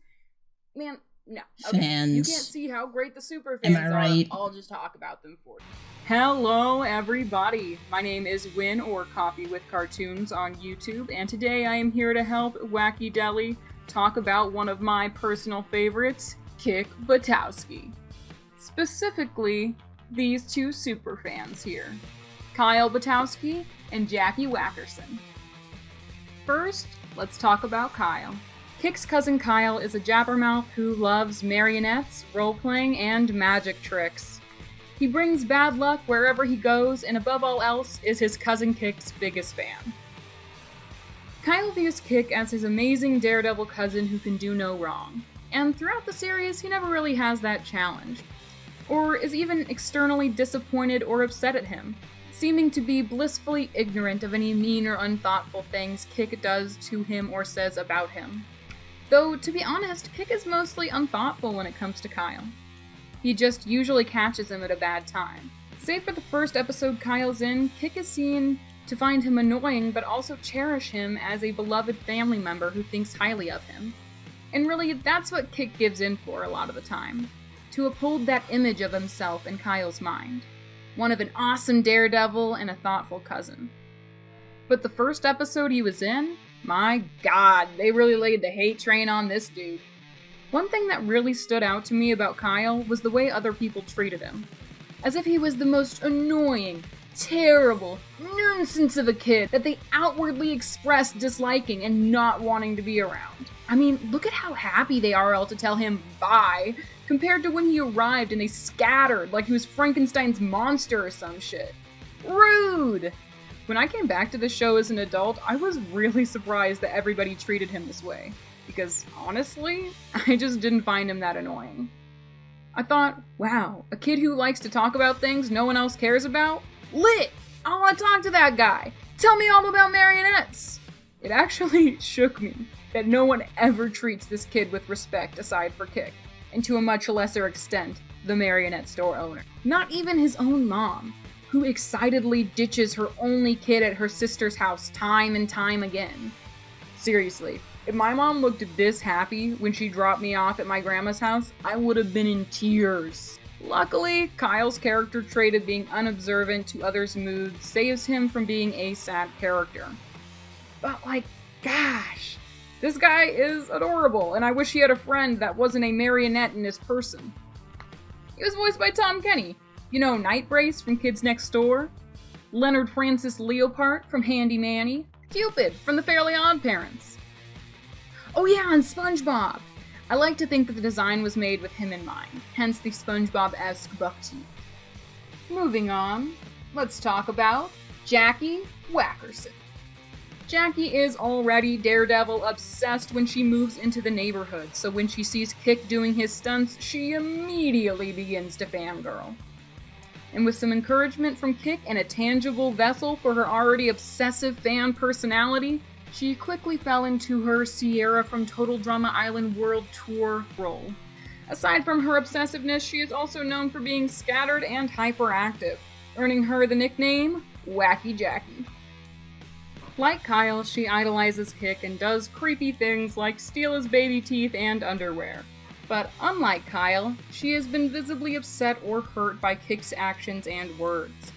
Man, no. Okay. Fans. You can't see how great the super fans Am I right? are. I'll just talk about them for you. Hello, everybody. My name is Win, or Coffee with Cartoons on YouTube, and today I am here to help Wacky Deli talk about one of my personal favorites, Kick Buttowski. Specifically, these two super fans here, Kyle Buttowski and Jackie Wackerson. First, let's talk about Kyle. Kick's cousin Kyle is a jabbermouth who loves marionettes, role-playing, and magic tricks. He brings bad luck wherever he goes, and above all else is his cousin Kick's biggest fan. Kyle views Kick as his amazing daredevil cousin who can do no wrong, and throughout the series he never really has that challenge, or is even externally disappointed or upset at him, seeming to be blissfully ignorant of any mean or unthoughtful things Kick does to him or says about him. Though, to be honest, Kick is mostly unthoughtful when it comes to Kyle. He just usually catches him at a bad time. Save for the first episode Kyle's in, Kick is seen to find him annoying but also cherish him as a beloved family member who thinks highly of him. And really, that's what Kick gives in for a lot of the time, to uphold that image of himself in Kyle's mind. One of an awesome daredevil and a thoughtful cousin. But the first episode he was in, my god, they really laid the hate train on this dude. One thing that really stood out to me about Kyle was the way other people treated him. As if he was the most annoying, terrible nuisance of a kid that they outwardly expressed disliking and not wanting to be around. I mean, look at how happy they are all to tell him bye, compared to when he arrived and they scattered like he was Frankenstein's monster or some shit. Rude! When I came back to the show as an adult, I was really surprised that everybody treated him this way. Because, honestly, I just didn't find him that annoying. I thought, wow, a kid who likes to talk about things no one else cares about? Lit! I want to talk to that guy! Tell me all about marionettes! It actually shook me that no one ever treats this kid with respect aside for Kick, and to a much lesser extent, the marionette store owner. Not even his own mom, who excitedly ditches her only kid at her sister's house time and time again. Seriously, if my mom looked this happy when she dropped me off at my grandma's house, I would have been in tears. Luckily, Kyle's character trait of being unobservant to others' moods saves him from being a sad character. But gosh, this guy is adorable, and I wish he had a friend that wasn't a marionette in his person. He was voiced by Tom Kenny. You know Night Brace from Kids Next Door? Leonard Francis Leopard from Handy Manny? Cupid from The Fairly Odd Parents? Oh yeah, and SpongeBob! I like to think that the design was made with him in mind, hence the SpongeBob-esque buck teeth. Moving on, let's talk about Jackie Wackerson. Jackie is already Daredevil obsessed when she moves into the neighborhood, so when she sees Kick doing his stunts, she immediately begins to fangirl. And with some encouragement from Kick and a tangible vessel for her already obsessive fan personality, she quickly fell into her Sierra from Total Drama Island World Tour role. Aside from her obsessiveness, she is also known for being scattered and hyperactive, earning her the nickname Wacky Jackie. Like Kyle, she idolizes Kick and does creepy things like steal his baby teeth and underwear. But unlike Kyle, she has been visibly upset or hurt by Kick's actions and words.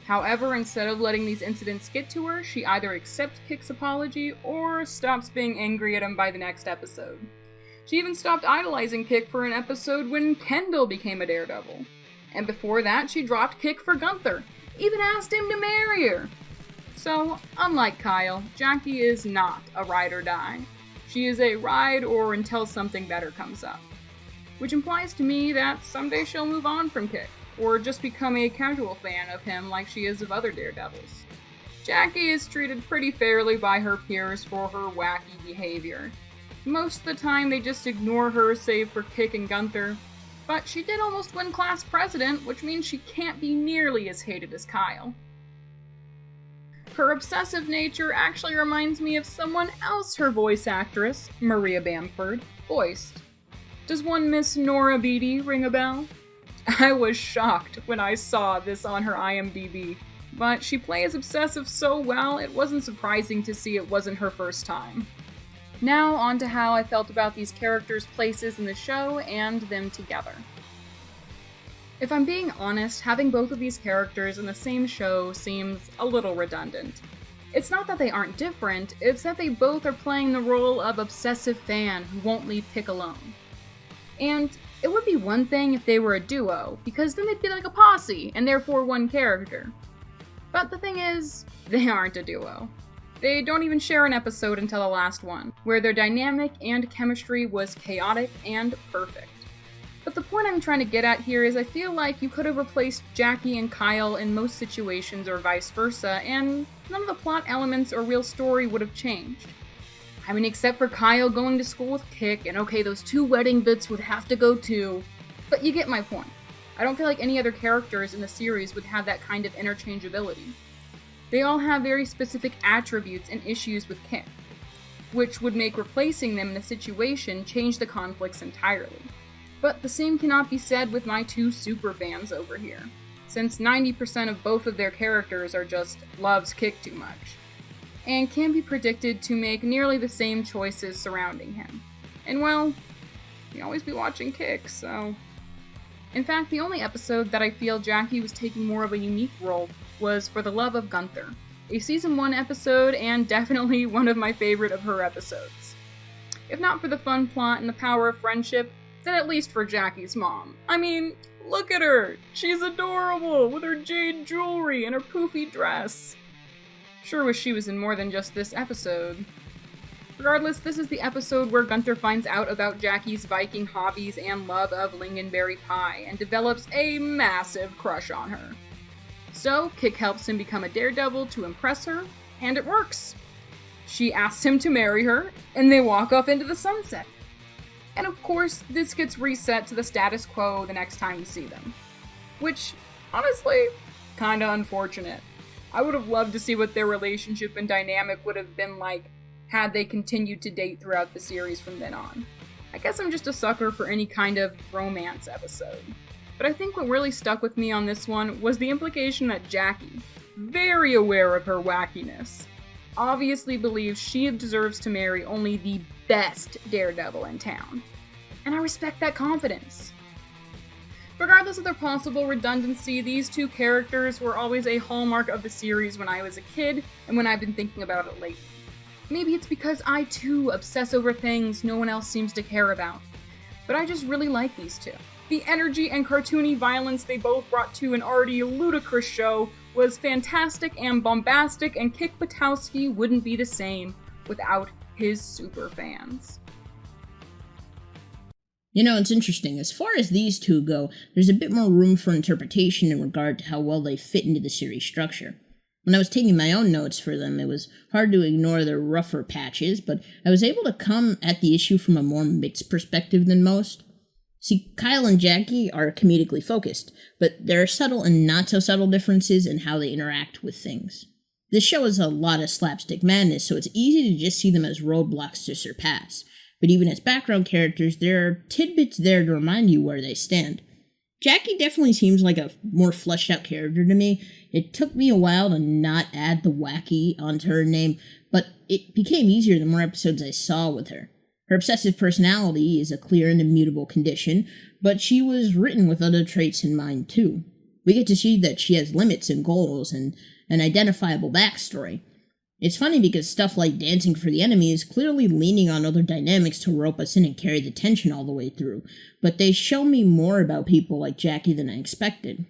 However, instead of letting these incidents get to her, she either accepts Kick's apology or stops being angry at him by the next episode. She even stopped idolizing Kick for an episode when Kendall became a daredevil. And before that, she dropped Kick for Gunther, even asked him to marry her. So, unlike Kyle, Jackie is not a ride or die. She is a ride or until something better comes up. Which implies to me that someday she'll move on from Kick, or just become a casual fan of him like she is of other daredevils. Jackie is treated pretty fairly by her peers for her wacky behavior. Most of the time they just ignore her save for Kick and Gunther, but she did almost win class president, which means she can't be nearly as hated as Kyle. Her obsessive nature actually reminds me of someone else her voice actress, Maria Bamford, voiced. Does one Miss Nora Beatty ring a bell? I was shocked when I saw this on her IMDb. but she plays obsessive so well it wasn't surprising to see it wasn't her first time. Now on to how I felt about these characters' places in the show and them together. If I'm being honest, having both of these characters in the same show seems a little redundant. It's not that they aren't different, it's that they both are playing the role of obsessive fan who won't leave Kick alone. And it would be one thing if they were a duo, because then they'd be like a posse, and therefore one character. But the thing is, they aren't a duo. They don't even share an episode until the last one, where their dynamic and chemistry was chaotic and perfect. But the point I'm trying to get at here is I feel like you could have replaced Jackie and Kyle in most situations or vice versa, and none of the plot elements or real story would have changed. I mean, except for Kyle going to school with Kick, and okay, those 2 wedding bits would have to go too, but you get my point. I don't feel like any other characters in the series would have that kind of interchangeability. They all have very specific attributes and issues with Kick, which would make replacing them in a situation change the conflicts entirely. But the same cannot be said with my 2 super fans over here, since 90% of both of their characters are just loves Kick too much, and can be predicted to make nearly the same choices surrounding him. And well, you always be watching Kick, so... In fact, the only episode that I feel Jackie was taking more of a unique role was For the Love of Gunther, a Season 1 episode and definitely one of my favorite of her episodes. If not for the fun plot and the power of friendship, then at least for Jackie's mom. I mean, look at her! She's adorable, with her jade jewelry and her poofy dress. Sure wish she was in more than just this episode. Regardless, this is the episode where Gunther finds out about Jackie's Viking hobbies and love of lingonberry pie, and develops a massive crush on her. So, Kick helps him become a daredevil to impress her, and it works. She asks him to marry her, and they walk off into the sunset. And of course, this gets reset to the status quo the next time we see them. Which, honestly, kinda unfortunate. I would have loved to see what their relationship and dynamic would have been like had they continued to date throughout the series from then on. I guess I'm just a sucker for any kind of romance episode. But I think what really stuck with me on this one was the implication that Jackie, very aware of her wackiness, obviously believes she deserves to marry only the best daredevil in town. And I respect that confidence. Regardless of their possible redundancy, these 2 characters were always a hallmark of the series when I was a kid and when I've been thinking about it lately. Maybe it's because I too obsess over things no one else seems to care about. But I just really like these 2. The energy and cartoony violence they both brought to an already ludicrous show was fantastic and bombastic, and Kick Buttowski wouldn't be the same without his super fans. You know, it's interesting. As far as these 2 go, there's a bit more room for interpretation in regard to how well they fit into the series structure. When I was taking my own notes for them, it was hard to ignore their rougher patches, but I was able to come at the issue from a more mixed perspective than most. See, Kyle and Jackie are comedically focused, but there are subtle and not-so-subtle differences in how they interact with things. This show is a lot of slapstick madness, so it's easy to just see them as roadblocks to surpass. But even as background characters, there are tidbits there to remind you where they stand. Jackie definitely seems like a more fleshed out character to me. It took me a while to not add the wacky onto her name, but it became easier the more episodes I saw with her. Her obsessive personality is a clear and immutable condition, but she was written with other traits in mind too. We get to see that she has limits and goals and an identifiable backstory. It's funny because stuff like dancing for the enemy is clearly leaning on other dynamics to rope us in and carry the tension all the way through, but they show me more about people like Jackie than I expected.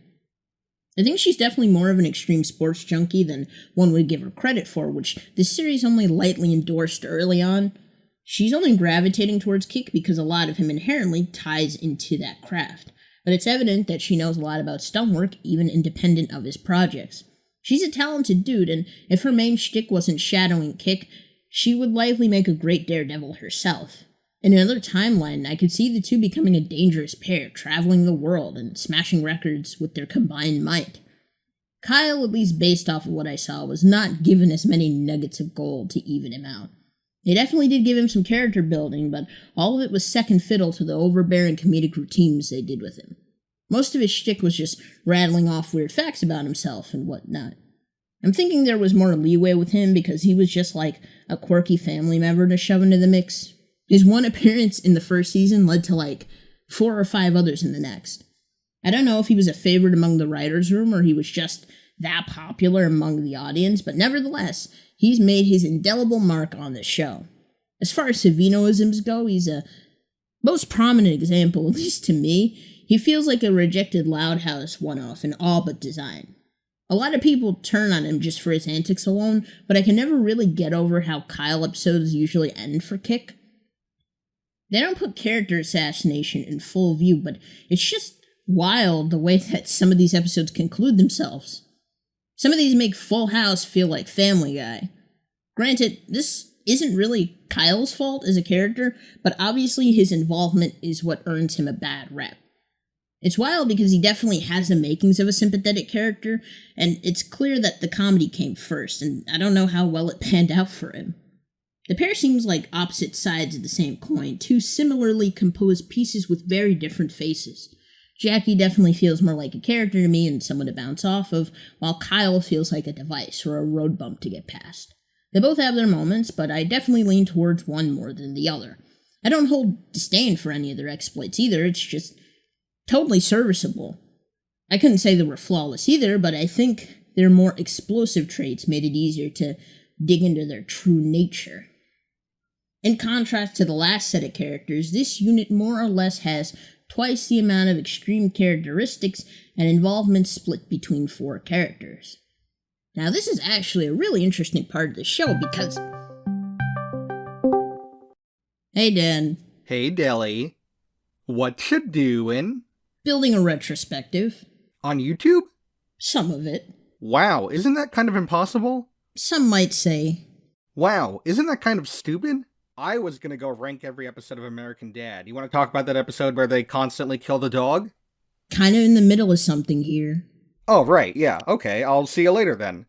I think she's definitely more of an extreme sports junkie than one would give her credit for, which this series only lightly endorsed early on. She's only gravitating towards Kick because a lot of him inherently ties into that craft, but it's evident that she knows a lot about stunt work even independent of his projects. She's a talented dude, and if her main shtick wasn't shadowing Kick, she would likely make a great daredevil herself. In another timeline, I could see the two becoming a dangerous pair, traveling the world and smashing records with their combined might. Kyle, at least based off of what I saw, was not given as many nuggets of gold to even him out. They definitely did give him some character building, but all of it was second fiddle to the overbearing comedic routines they did with him. Most of his shtick was just rattling off weird facts about himself and whatnot. I'm thinking there was more leeway with him because he was just like a quirky family member to shove into the mix. His one appearance in the first season led to like 4 or 5 others in the next. I don't know if he was a favorite among the writers' room or he was just that popular among the audience, but nevertheless, he's made his indelible mark on this show. As far as Savinoisms go, he's a most prominent example, at least to me. He feels like a rejected Loud House one-off in all but design. A lot of people turn on him just for his antics alone, but I can never really get over how Kyle episodes usually end for Kick. They don't put character assassination in full view, but it's just wild the way that some of these episodes conclude themselves. Some of these make Full House feel like Family Guy. Granted, this isn't really Kyle's fault as a character, but obviously his involvement is what earns him a bad rep. It's wild because he definitely has the makings of a sympathetic character, and it's clear that the comedy came first, and I don't know how well it panned out for him. The pair seems like opposite sides of the same coin, two similarly composed pieces with very different faces. Jackie definitely feels more like a character to me and someone to bounce off of, while Kyle feels like a device or a road bump to get past. They both have their moments, but I definitely lean towards one more than the other. I don't hold disdain for any of their exploits either, it's just totally serviceable. I couldn't say they were flawless either, but I think their more explosive traits made it easier to dig into their true nature. In contrast to the last set of characters, this unit more or less has twice the amount of extreme characteristics and involvement split between 4 characters. Now this is actually a really interesting part of the show because... Hey Dan. Hey Deli. What you doing? Building a retrospective. On YouTube? Some of it. Wow, isn't that kind of impossible? Some might say. Wow, isn't that kind of stupid? I was gonna go rank every episode of American Dad. You want to talk about that episode where they constantly kill the dog? Kinda in the middle of something here. Oh, right, yeah, okay, I'll see you later then.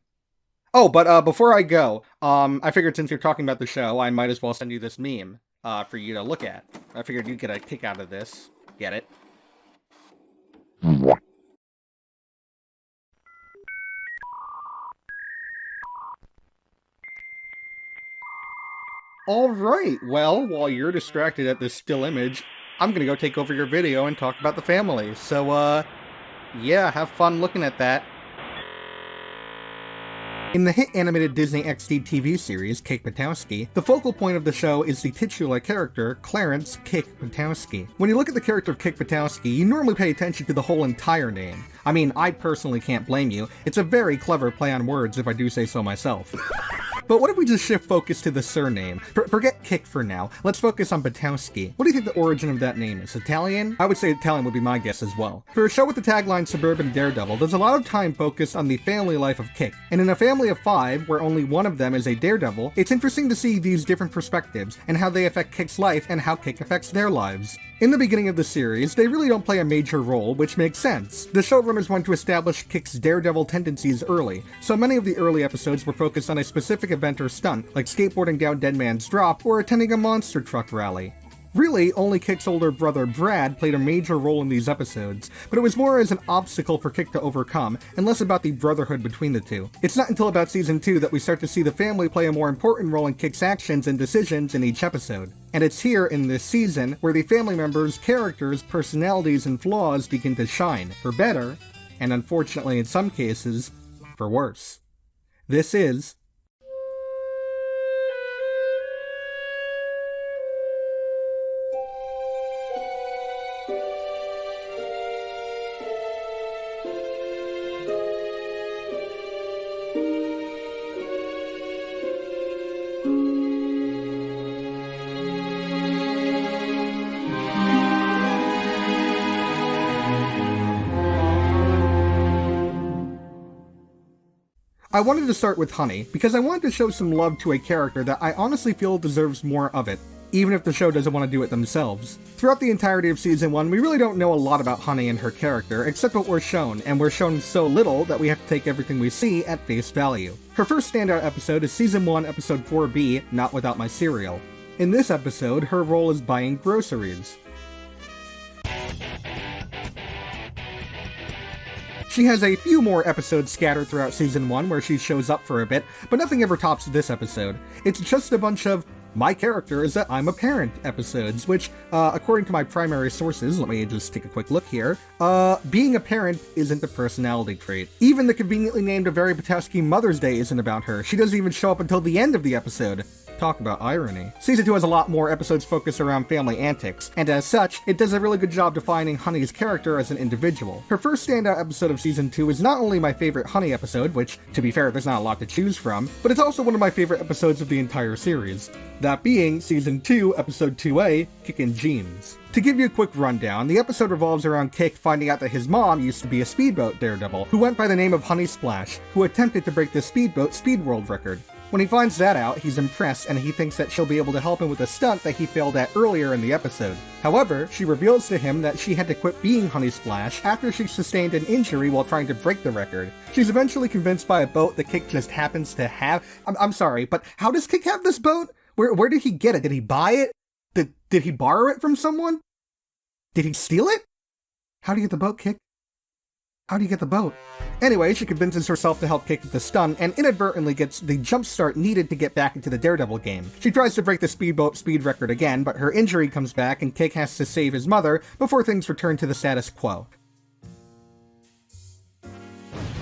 Oh, but before I go, I figured since you're talking about the show, I might as well send you this meme, for you to look at. I figured you'd get a kick out of this. Get it? Alright, well, while you're distracted at this still image, I'm gonna go take over your video and talk about the family. So, yeah, have fun looking at that. In the hit animated Disney XD TV series, Kick Buttowski, the focal point of the show is the titular character, Clarence Kick Buttowski. When you look at the character of Kick Buttowski, you normally pay attention to the whole entire name. I mean, I personally can't blame you. It's a very clever play on words if I do say so myself. But what if we just shift focus to the surname? Forget Kick for now. Let's focus on Buttowski. What do you think the origin of that name is? Italian? I would say Italian would be my guess as well. For a show with the tagline Suburban Daredevil, there's a lot of time focused on the family life of Kick. And in a family of 5, where only one of them is a daredevil, it's interesting to see these different perspectives and how they affect Kick's life and how Kick affects their lives. In the beginning of the series, they really don't play a major role, which makes sense. The showrunners wanted to establish Kick's daredevil tendencies early, so many of the early episodes were focused on a specific event or stunt, like skateboarding down Dead Man's Drop or attending a monster truck rally. Really, only Kick's older brother Brad played a major role in these episodes, but it was more as an obstacle for Kick to overcome, and less about the brotherhood between the two. It's not until about season 2 that we start to see the family play a more important role in Kick's actions and decisions in each episode. And it's here in this season where the family members' characters, personalities, and flaws begin to shine, for better, and unfortunately in some cases, for worse. This is I wanted to start with Honey, because I wanted to show some love to a character that I honestly feel deserves more of it, even if the show doesn't want to do it themselves. Throughout the entirety of Season 1, we really don't know a lot about Honey and her character, except what we're shown, and we're shown so little that we have to take everything we see at face value. Her first standout episode is Season 1, Episode 4B, Not Without My Cereal. In this episode, her role is buying groceries. She has a few more episodes scattered throughout season 1 where she shows up for a bit, but nothing ever tops this episode. It's just a bunch of "my character is that I'm a parent" episodes, which, according to my primary sources, let me just take a quick look here, being a parent isn't a personality trait. Even the conveniently named A Very Buttowski Mother's Day isn't about her. She doesn't even show up until the end of the episode. Talk about irony. Season 2 has a lot more episodes focused around family antics, and as such, it does a really good job defining Honey's character as an individual. Her first standout episode of Season 2 is not only my favorite Honey episode, which, to be fair, there's not a lot to choose from, but it's also one of my favorite episodes of the entire series. That being Season 2, Episode 2A, Kickin' Jeans. To give you a quick rundown, the episode revolves around Kick finding out that his mom used to be a speedboat daredevil, who went by the name of Honey Splash, who attempted to break the speedboat speed world record. When he finds that out, he's impressed and he thinks that she'll be able to help him with a stunt that he failed at earlier in the episode. However, she reveals to him that she had to quit being Honey Splash after she sustained an injury while trying to break the record. She's eventually convinced by a boat that Kick just happens to have. I'm sorry, but how does Kick have this boat? Where did he get it? Did he buy it? Did he borrow it from someone? Did he steal it? How do you get the boat, Kick? How do you get the boat? Anyway, she convinces herself to help Kick with the stunt, and inadvertently gets the jumpstart needed to get back into the Daredevil game. She tries to break the speedboat speed record again, but her injury comes back and Kick has to save his mother before things return to the status quo.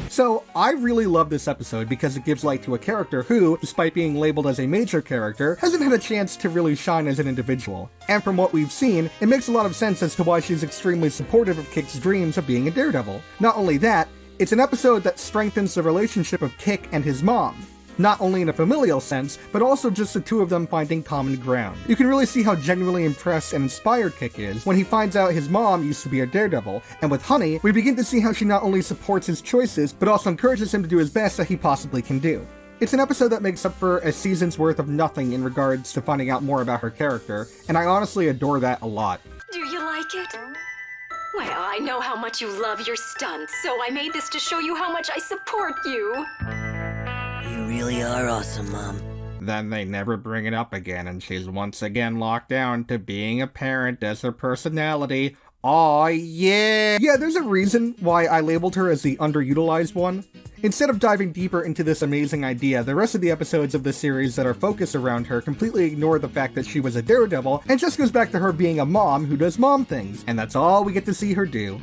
So, I really love this episode because it gives light to a character who, despite being labeled as a major character, hasn't had a chance to really shine as an individual. And from what we've seen, it makes a lot of sense as to why she's extremely supportive of Kick's dreams of being a daredevil. Not only that, it's an episode that strengthens the relationship of Kick and his mom. Not only in a familial sense, but also just the two of them finding common ground. You can really see how genuinely impressed and inspired Kick is when he finds out his mom used to be a daredevil, and with Honey, we begin to see how she not only supports his choices, but also encourages him to do his best that he possibly can do. It's an episode that makes up for a season's worth of nothing in regards to finding out more about her character, and I honestly adore that a lot. Do you like it? Well, I know how much you love your stunts, so I made this to show you how much I support you. You really are awesome, Mom. Then they never bring it up again, and she's once again locked down to being a parent as her personality. Aw, yeah! Yeah, there's a reason why I labeled her as the underutilized one. Instead of diving deeper into this amazing idea, the rest of the episodes of the series that are focused around her completely ignore the fact that she was a daredevil, and just goes back to her being a mom who does mom things, and that's all we get to see her do.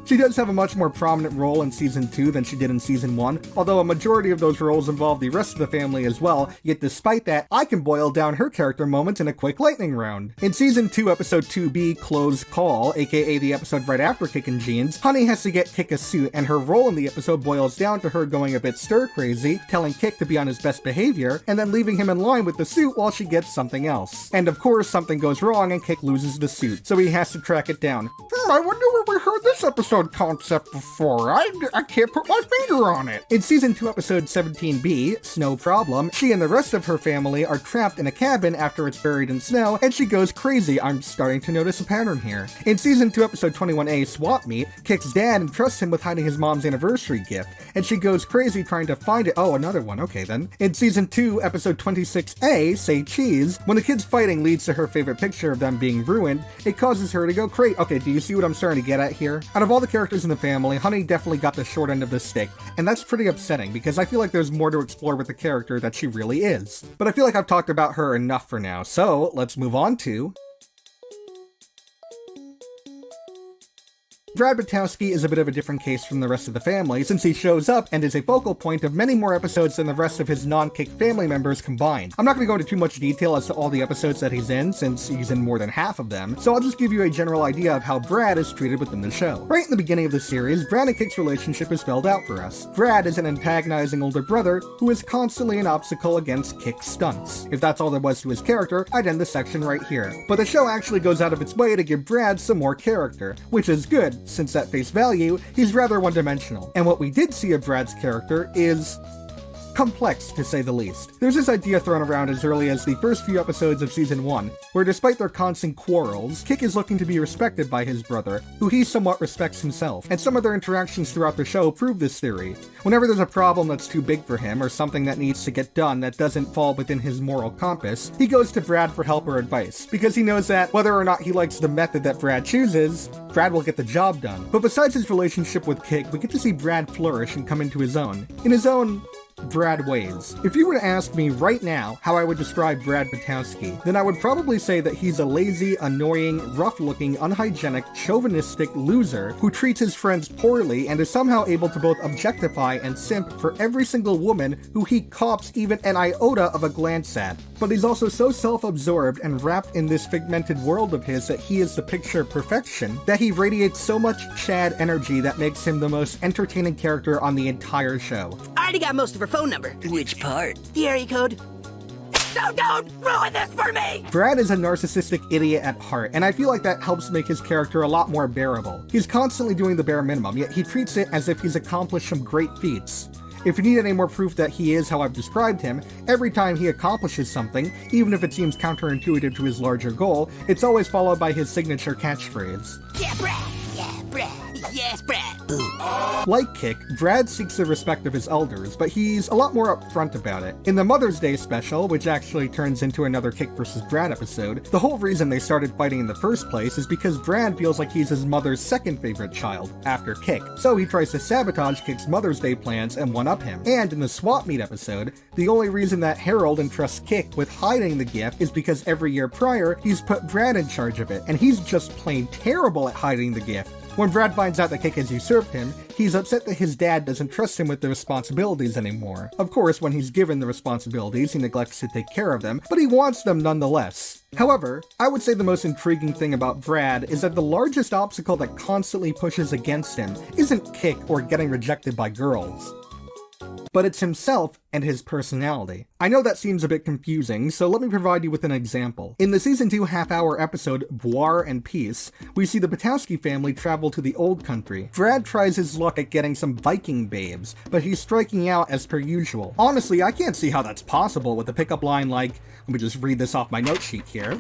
She does have a much more prominent role in Season 2 than she did in Season 1, although a majority of those roles involve the rest of the family as well, yet despite that, I can boil down her character moments in a quick lightning round. In Season 2, Episode 2B, Close Call, aka the episode right after Kickin' Jeans, Honey has to get Kick a suit, and her role in the episode boils down to her going a bit stir-crazy, telling Kick to be on his best behavior, and then leaving him in line with the suit while she gets something else. And of course, something goes wrong and Kick loses the suit, so he has to track it down. I wonder where we heard this episode concept before. I can't put my finger on it. In Season 2, Episode 17B, Snow Problem, she and the rest of her family are trapped in a cabin after it's buried in snow, and she goes crazy. I'm starting to notice a pattern here. In Season 2, Episode 21A, Swap Meet, Kick's dad entrusts him with hiding his mom's anniversary gift, and she goes crazy trying to find it. Oh, another one. Okay, then. In Season 2, Episode 26A, Say Cheese, when the kids fighting leads to her favorite picture of them being ruined, it causes her to go crazy. Okay, do you see what I'm starting to get at here? Out of all the characters in the family, Honey definitely got the short end of the stick, and that's pretty upsetting because I feel like there's more to explore with the character that she really is. But I feel like I've talked about her enough for now, so let's move on to Brad Buttowski is a bit of a different case from the rest of the family, since he shows up and is a focal point of many more episodes than the rest of his non-Kick family members combined. I'm not going to go into too much detail as to all the episodes that he's in, since he's in more than half of them, so I'll just give you a general idea of how Brad is treated within the show. Right in the beginning of the series, Brad and Kick's relationship is spelled out for us. Brad is an antagonizing older brother who is constantly an obstacle against Kick's stunts. If that's all there was to his character, I'd end the section right here. But the show actually goes out of its way to give Brad some more character, which is good, since at face value, he's rather one-dimensional. And what we did see of Brad's character is complex, to say the least. There's this idea thrown around as early as the first few episodes of Season 1, where despite their constant quarrels, Kick is looking to be respected by his brother, who he somewhat respects himself, and some of their interactions throughout the show prove this theory. Whenever there's a problem that's too big for him, or something that needs to get done that doesn't fall within his moral compass, he goes to Brad for help or advice, because he knows that whether or not he likes the method that Brad chooses, Brad will get the job done. But besides his relationship with Kick, we get to see Brad flourish and come into his own. In his own Brad ways. If you were to ask me right now how I would describe Brad Buttowski, then I would probably say that he's a lazy, annoying, rough-looking, unhygienic, chauvinistic loser who treats his friends poorly and is somehow able to both objectify and simp for every single woman who he cops even an iota of a glance at. But he's also so self-absorbed and wrapped in this figmented world of his that he is the picture of perfection, that he radiates so much Chad energy that makes him the most entertaining character on the entire show. I already got most of her phone number. Which part? The area code. So don't ruin this for me! Brad is a narcissistic idiot at heart, and I feel like that helps make his character a lot more bearable. He's constantly doing the bare minimum, yet he treats it as if he's accomplished some great feats. If you need any more proof that he is how I've described him, every time he accomplishes something, even if it seems counterintuitive to his larger goal, it's always followed by his signature catchphrase. Yeah, Brad! Yeah, Brad! Yes, Brad! Like Kick, Brad seeks the respect of his elders, but he's a lot more upfront about it. In the Mother's Day special, which actually turns into another Kick vs. Brad episode, the whole reason they started fighting in the first place is because Brad feels like he's his mother's second favorite child, after Kick, so he tries to sabotage Kick's Mother's Day plans and one-up him. And in the Swap Meet episode, the only reason that Harold entrusts Kick with hiding the gift is because every year prior, he's put Brad in charge of it, and he's just plain terrible at hiding the gift. When Brad finds out that Kick has usurped him, he's upset that his dad doesn't trust him with the responsibilities anymore. Of course, when he's given the responsibilities, he neglects to take care of them, but he wants them nonetheless. However, I would say the most intriguing thing about Brad is that the largest obstacle that constantly pushes against him isn't Kick or getting rejected by girls, but it's himself and his personality. I know that seems a bit confusing, so let me provide you with an example. In the Season 2 half-hour episode, War and Peace, we see the Buttowski family travel to the Old Country. Brad tries his luck at getting some Viking babes, but he's striking out as per usual. Honestly, I can't see how that's possible with a pickup line like, let me just read this off my note sheet here.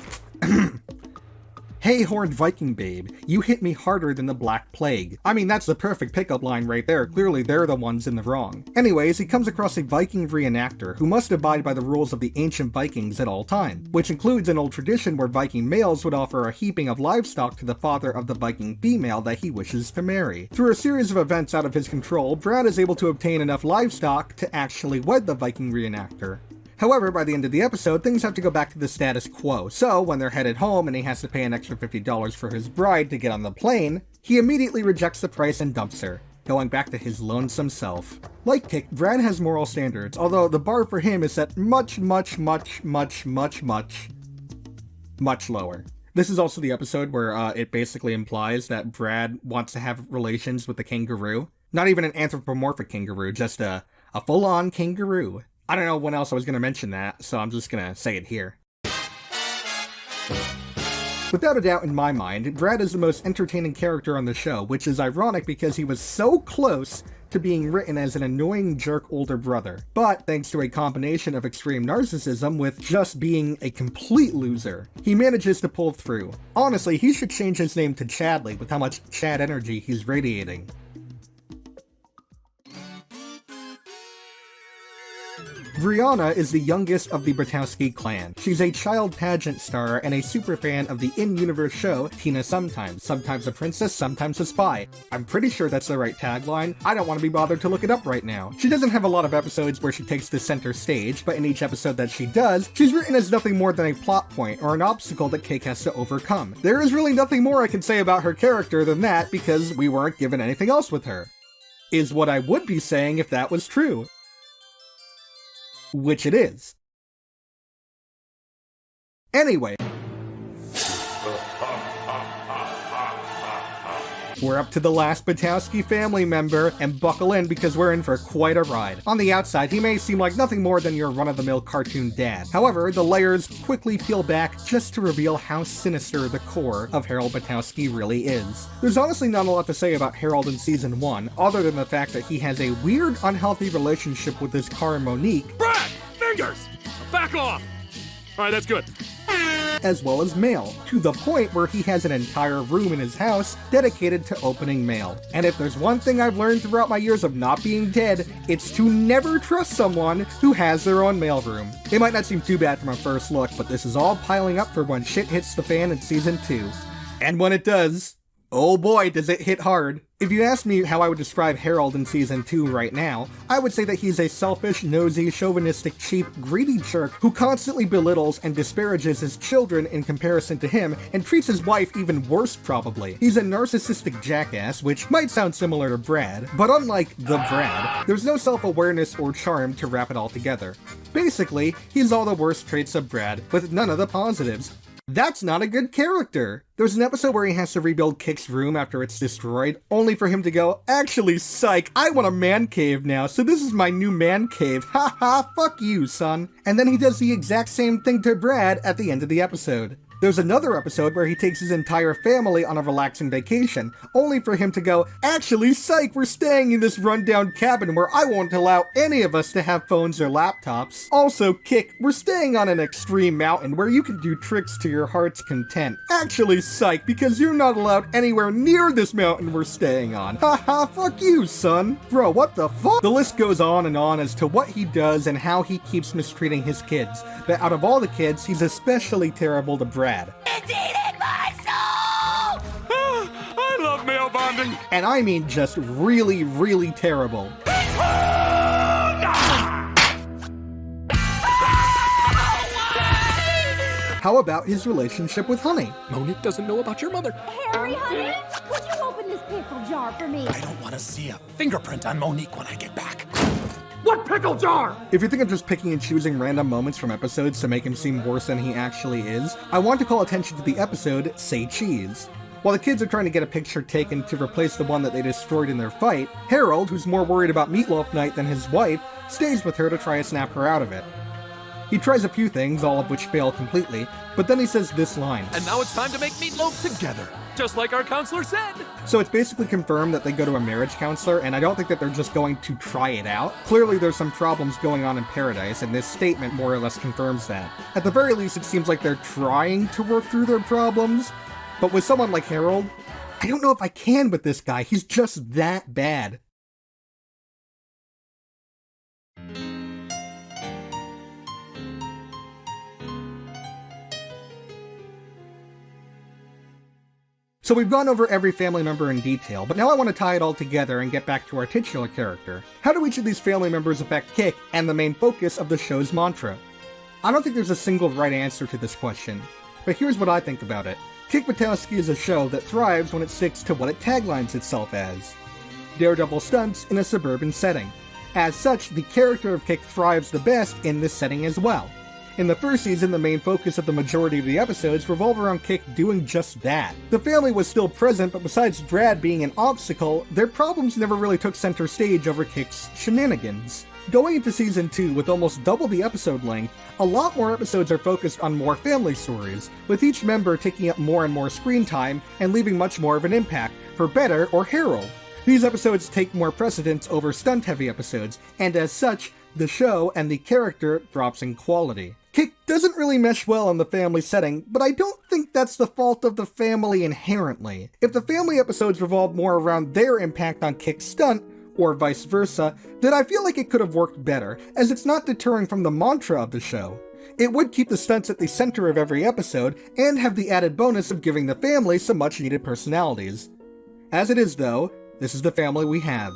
Hey, horned Viking babe, you hit me harder than the Black Plague. I mean, that's the perfect pickup line right there. Clearly, they're the ones in the wrong. Anyways, he comes across a Viking reenactor who must abide by the rules of the ancient Vikings at all time, which includes an old tradition where Viking males would offer a heaping of livestock to the father of the Viking female that he wishes to marry. Through a series of events out of his control, Brad is able to obtain enough livestock to actually wed the Viking reenactor. However, by the end of the episode, things have to go back to the status quo, so when they're headed home and he has to pay an extra $50 for his bride to get on the plane, he immediately rejects the price and dumps her, going back to his lonesome self. Like Kick, Brad has moral standards, although the bar for him is set much lower. This is also the episode where it basically implies that Brad wants to have relations with the kangaroo. Not even an anthropomorphic kangaroo, just a full-on kangaroo. I don't know when else I was going to mention that, so I'm just going to say it here. Without a doubt in my mind, Brad is the most entertaining character on the show, which is ironic because he was so close to being written as an annoying jerk older brother. But thanks to a combination of extreme narcissism with just being a complete loser, he manages to pull through. Honestly, he should change his name to Chadley with how much Chad energy he's radiating. Brianna is the youngest of the Buttowski clan. She's a child pageant star and a superfan of the in-universe show Tina Sometimes. Sometimes a princess, sometimes a spy. I'm pretty sure that's the right tagline. I don't want to be bothered to look it up right now. She doesn't have a lot of episodes where she takes the center stage, but in each episode that she does, she's written as nothing more than a plot point or an obstacle that Kick has to overcome. There is really nothing more I can say about her character than that because we weren't given anything else with her. Is what I would be saying if that was true. Which it is. Anyway. We're up to the last Buttowski family member, and buckle in because we're in for quite a ride. On the outside, he may seem like nothing more than your run-of-the-mill cartoon dad. However, the layers quickly peel back just to reveal how sinister the core of Harold Buttowski really is. There's honestly not a lot to say about Harold in Season 1, other than the fact that he has a weird, unhealthy relationship with his car Monique. Brad! Fingers! Back off! Alright, that's good. As well as mail, to the point where he has an entire room in his house dedicated to opening mail. And if there's one thing I've learned throughout my years of not being dead, it's to never trust someone who has their own mailroom. It might not seem too bad from a first look, but this is all piling up for when shit hits the fan in Season 2. And when it does, oh boy does it hit hard. If you ask me how I would describe Harold in Season 2 right now, I would say that he's a selfish, nosy, chauvinistic, cheap, greedy jerk who constantly belittles and disparages his children in comparison to him, and treats his wife even worse probably. He's a narcissistic jackass, which might sound similar to Brad, but unlike the Brad, there's no self-awareness or charm to wrap it all together. Basically, he's all the worst traits of Brad, with none of the positives. That's not a good character! There's an episode where he has to rebuild Kick's room after it's destroyed, only for him to go, "Actually, psych, I want a man cave now, so this is my new man cave. Haha, fuck you, son." And then he does the exact same thing to Brad at the end of the episode. There's another episode where he takes his entire family on a relaxing vacation, only for him to go, "Actually, psych, we're staying in this rundown cabin where I won't allow any of us to have phones or laptops. Also, Kick, we're staying on an extreme mountain where you can do tricks to your heart's content. Actually, psych, because you're not allowed anywhere near this mountain we're staying on. Haha, fuck you, son." Bro, what the fuck? The list goes on as to what he does and how he keeps mistreating his kids, but out of all the kids, he's especially terrible to Brad. It's eating my soul! I love mail bonding! And I mean just really, really terrible. How about his relationship with Honey? Monique doesn't know about your mother. Harry, honey, would you open this pickle jar for me? I don't want to see a fingerprint on Monique when I get back. What pickle jar? If you think I'm just picking and choosing random moments from episodes to make him seem worse than he actually is, I want to call attention to the episode Say Cheese. While the kids are trying to get a picture taken to replace the one that they destroyed in their fight, Harold, who's more worried about Meatloaf Night than his wife, stays with her to try to snap her out of it. He tries a few things, all of which fail completely, but then he says this line. And now it's time to make meatloaf together, just like our counselor said. So it's basically confirmed that they go to a marriage counselor, and I don't think that they're just going to try it out. Clearly there's some problems going on in Paradise, and this statement more or less confirms that. At the very least, it seems like they're trying to work through their problems, but with someone like Harold, I don't know if I can with this guy. He's just that bad. So we've gone over every family member in detail, but now I want to tie it all together and get back to our titular character. How do each of these family members affect Kick and the main focus of the show's mantra? I don't think there's a single right answer to this question, but here's what I think about it. Kick Buttowski is a show that thrives when it sticks to what it taglines itself as: daredevil stunts in a suburban setting. As such, the character of Kick thrives the best in this setting as well. In the first season, the main focus of the majority of the episodes revolve around Kick doing just that. The family was still present, but besides Brad being an obstacle, their problems never really took center stage over Kick's shenanigans. Going into Season 2 with almost double the episode length, a lot more episodes are focused on more family stories, with each member taking up more and more screen time and leaving much more of an impact, for better or Harold. These episodes take more precedence over stunt-heavy episodes, and as such, the show and the character drops in quality. Kick doesn't really mesh well in the family setting, but I don't think that's the fault of the family inherently. If the family episodes revolved more around their impact on Kick's stunt, or vice versa, then I feel like it could have worked better, as it's not deterring from the mantra of the show. It would keep the stunts at the center of every episode, and have the added bonus of giving the family some much-needed personalities. As it is though, this is the family we have.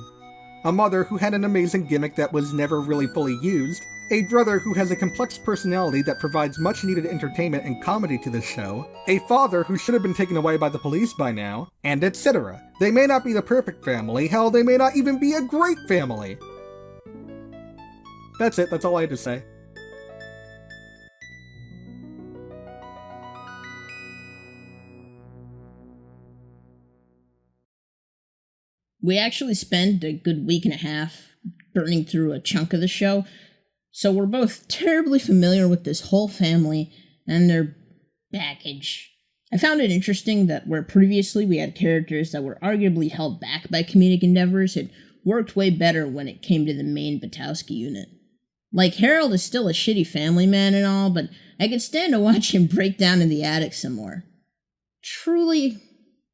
A mother who had an amazing gimmick that was never really fully used, a brother who has a complex personality that provides much-needed entertainment and comedy to the show, a father who should have been taken away by the police by now, and etc. They may not be the perfect family, hell, they may not even be a great family. That's it, that's all I had to say. We actually spent a good week and a half burning through a chunk of the show, so we're both terribly familiar with this whole family and their baggage. I found it interesting that where previously we had characters that were arguably held back by comedic endeavors, it worked way better when it came to the main Buttowski unit. Like, Harold is still a shitty family man and all, but I could stand to watch him break down in the attic some more. Truly,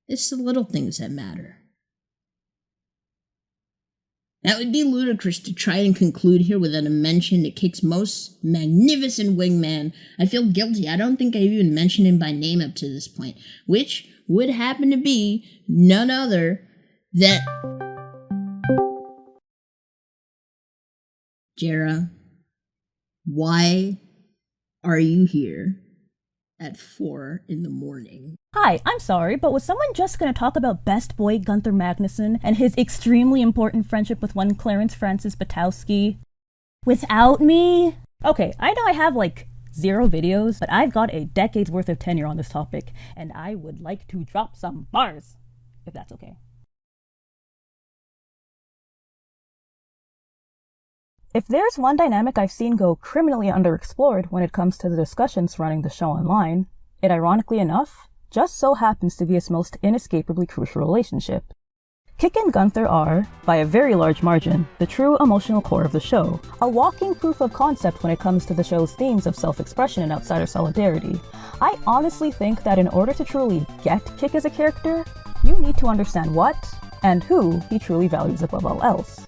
it's the little things that matter. That would be ludicrous to try and conclude here without a mention to Kick's most magnificent wingman. I feel guilty. I don't think I've even mentioned him by name up to this point, which would happen to be none other than Jera. Why are you here at 4 a.m? Hi, I'm sorry, but was someone just gonna talk about best boy Gunther Magnuson and his extremely important friendship with one Clarence Francis Buttowski without me? Okay, I know I have like 0 videos, but I've got a decade's worth of tenure on this topic, and I would like to drop some bars, if that's okay. If there's one dynamic I've seen go criminally underexplored when it comes to the discussions surrounding the show online, it ironically enough just so happens to be its most inescapably crucial relationship. Kick and Gunther are, by a very large margin, the true emotional core of the show, a walking proof of concept when it comes to the show's themes of self-expression and outsider solidarity. I honestly think that in order to truly get Kick as a character, you need to understand what and who he truly values above all else.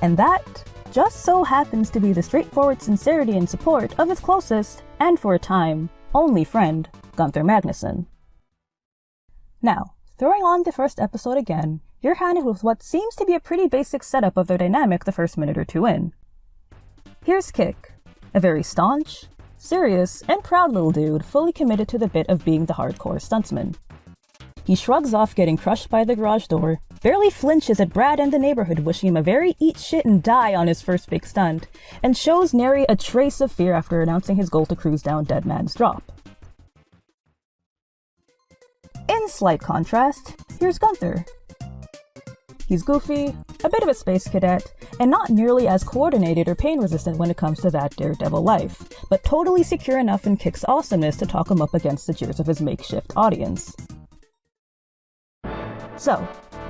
And that just so happens to be the straightforward sincerity and support of his closest, and for a time, only friend, Gunther Magnuson. Now, throwing on the first episode again, you're handed with what seems to be a pretty basic setup of their dynamic the first minute or two in. Here's Kick, a very staunch, serious, and proud little dude fully committed to the bit of being the hardcore stuntsman. He shrugs off getting crushed by the garage door, barely flinches at Brad and the neighborhood wishing him a very eat shit and die on his first big stunt, and shows Nary a trace of fear after announcing his goal to cruise down Dead Man's Drop. In slight contrast, here's Gunther. He's goofy, a bit of a space cadet, and not nearly as coordinated or pain-resistant when it comes to that daredevil life, but totally secure enough in Kick's awesomeness to talk him up against the jeers of his makeshift audience. So,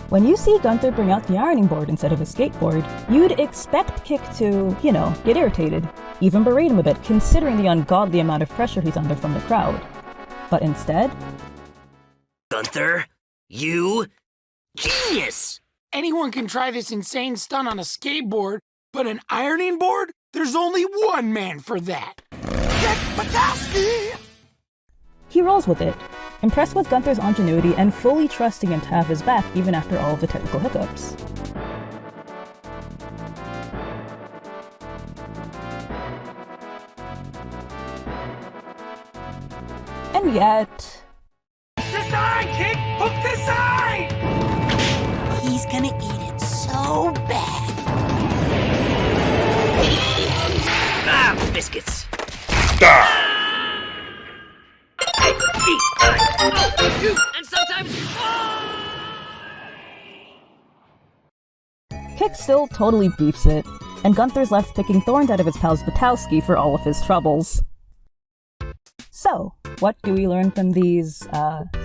when you see Gunther bring out the ironing board instead of a skateboard, you'd expect Kick to, get irritated, even berate him a bit considering the ungodly amount of pressure he's under from the crowd. But instead... Gunther, you... genius! Anyone can try this insane stunt on a skateboard, but an ironing board? There's only one man for that. Kick Buttowski! He rolls with it, impressed with Gunther's ingenuity and fully trusting him to have his back even after all of the technical hiccups. And yet... Design, Kick! Hook design! He's gonna eat it so bad. Ah, biscuits. And sometimes... Kick still totally beefs it, and Gunther's left picking thorns out of his pals Buttowski for all of his troubles. So, what do we learn from these,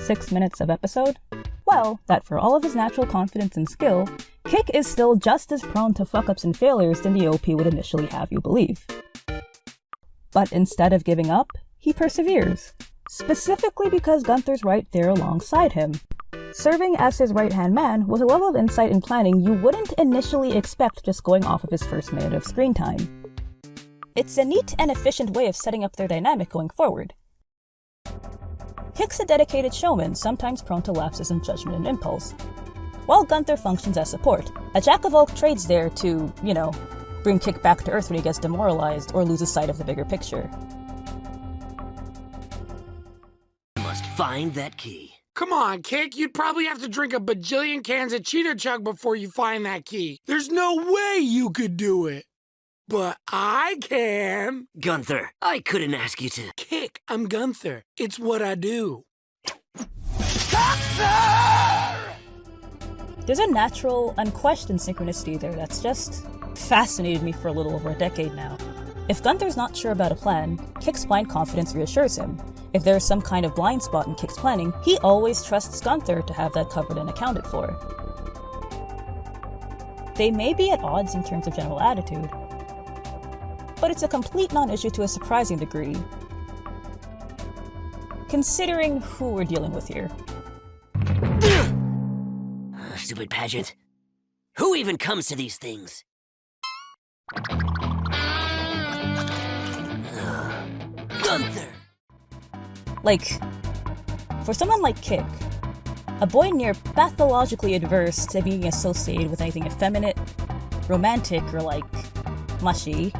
6 minutes of episode? Well, that for all of his natural confidence and skill, Kick is still just as prone to fuck-ups and failures than the OP would initially have you believe. But instead of giving up, he perseveres, specifically because Gunther's right there alongside him, serving as his right-hand man with a level of insight and planning you wouldn't initially expect just going off of his first minute of screen time. It's a neat and efficient way of setting up their dynamic going forward. Kick's a dedicated showman, sometimes prone to lapses in judgment and impulse, while Gunther functions as support, a jack-of-all trades there to, bring Kick back to earth when he gets demoralized or loses sight of the bigger picture. Must find that key. Come on, Kick, you'd probably have to drink a bajillion cans of Cheetah Chug before you find that key. There's no way you could do it. But I can. Gunther, I couldn't ask you to. Kick, I'm Gunther. It's what I do. There's a natural, unquestioned synchronicity there that's just fascinated me for a little over a decade now. If Gunther's not sure about a plan, Kick's blind confidence reassures him. If there's some kind of blind spot in Kick's planning, he always trusts Gunther to have that covered and accounted for. They may be at odds in terms of general attitude, but it's a complete non-issue to a surprising degree, considering who we're dealing with here. Stupid pageant. Who even comes to these things? Gunther! Like, for someone like Kick, a boy near pathologically adverse to being associated with anything effeminate, romantic, or like, mushy,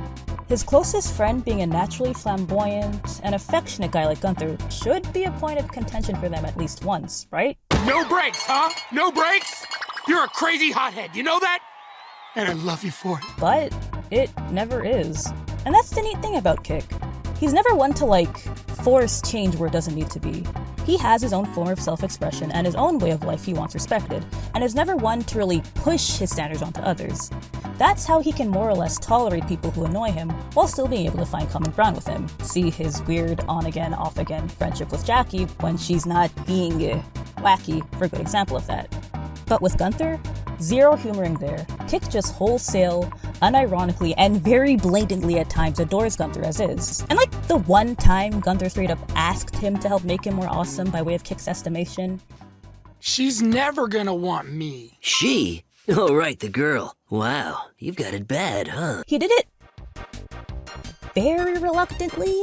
his closest friend being a naturally flamboyant and affectionate guy like Gunther should be a point of contention for them at least once, right? No breaks, huh? No breaks? You're a crazy hothead, you know that? And I love you for it. But it never is. And that's the neat thing about Kick. He's never one to, like, force change where it doesn't need to be. He has his own form of self-expression and his own way of life he wants respected, and is never one to really push his standards onto others. That's how he can more or less tolerate people who annoy him, while still being able to find common ground with him. See his weird on-again, off-again friendship with Jackie when she's not being wacky, for a good example of that. But with Gunther, zero humoring there. Kick just wholesale, unironically, and very blatantly at times adores Gunther as is. And like the one time Gunther straight up asked him to help make him more awesome by way of Kick's estimation. She's never gonna want me. She? Oh, right, the girl. Wow, you've got it bad, huh? He did it very reluctantly.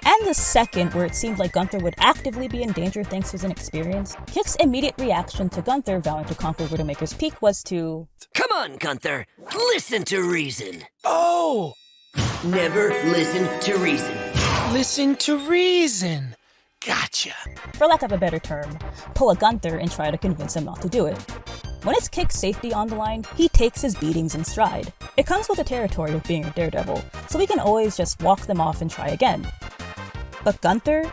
And the second where it seemed like Gunther would actively be in danger thanks to his inexperience, Kick's immediate reaction to Gunther vowing to conquer Widowmaker's Peak was to... Come on, Gunther! Listen to reason! Oh! Never listen to reason. Listen to reason. Gotcha. For lack of a better term, pull a Gunther and try to convince him not to do it. When it's Kick's safety on the line, he takes his beatings in stride. It comes with the territory of being a daredevil, so he can always just walk them off and try again. But Gunther,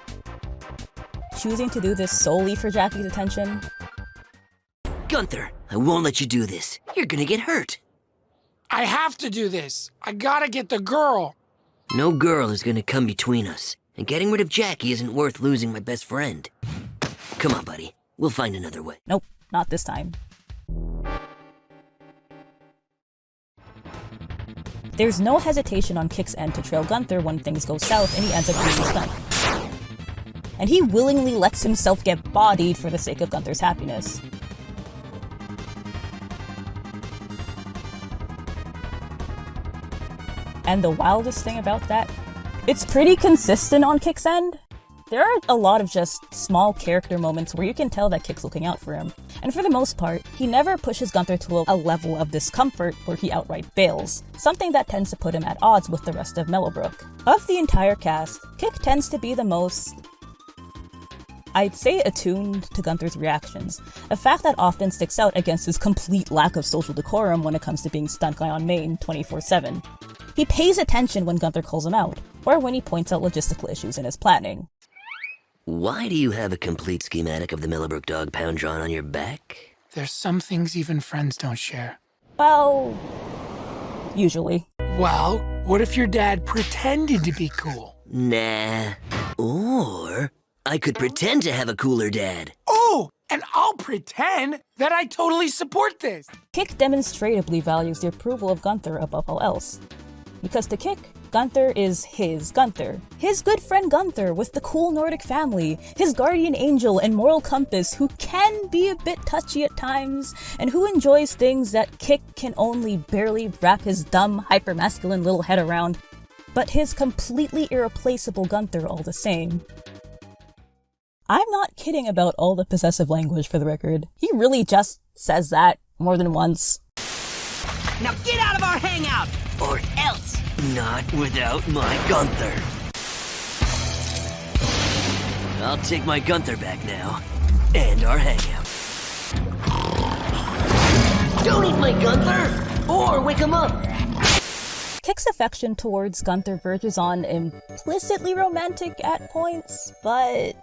choosing to do this solely for Jackie's attention? Gunther, I won't let you do this. You're gonna get hurt. I have to do this. I gotta get the girl. No girl is gonna come between us, and getting rid of Jackie isn't worth losing my best friend. Come on, buddy. We'll find another way. Nope, not this time. There's no hesitation on Kick's end to trail Gunther when things go south and he ends up being stunned. And he willingly lets himself get bodied for the sake of Gunther's happiness. And the wildest thing about that, it's pretty consistent on Kick's end. There are a lot of just small character moments where you can tell that Kick's looking out for him. And for the most part, he never pushes Gunther to a level of discomfort where he outright bails, something that tends to put him at odds with the rest of Mellowbrook. Of the entire cast, Kick tends to be the most, I'd say, attuned to Gunther's reactions, a fact that often sticks out against his complete lack of social decorum when it comes to being stunt guy on main 24/7. He pays attention when Gunther calls him out, or when he points out logistical issues in his planning. Why do you have a complete schematic of the Mellowbrook dog pound drawn on your back? There's some things even friends don't share. Well, usually. Well, what if your dad pretended to be cool? Nah. Or I could pretend to have a cooler dad. Oh, and I'll pretend that I totally support this. Kick demonstratively values the approval of Gunther above all else. Because to Kick, Gunther is his Gunther. His good friend Gunther with the cool Nordic family, his guardian angel and moral compass who can be a bit touchy at times, and who enjoys things that Kick can only barely wrap his dumb, hypermasculine little head around. But his completely irreplaceable Gunther all the same. I'm not kidding about all the possessive language, for the record. He really just says that more than once. Now get out of our hangout! Or else! Not without my Gunther. I'll take my Gunther back now. And our hangout. Don't eat my Gunther! Or wake him up! Kick's affection towards Gunther verges on implicitly romantic at points, but...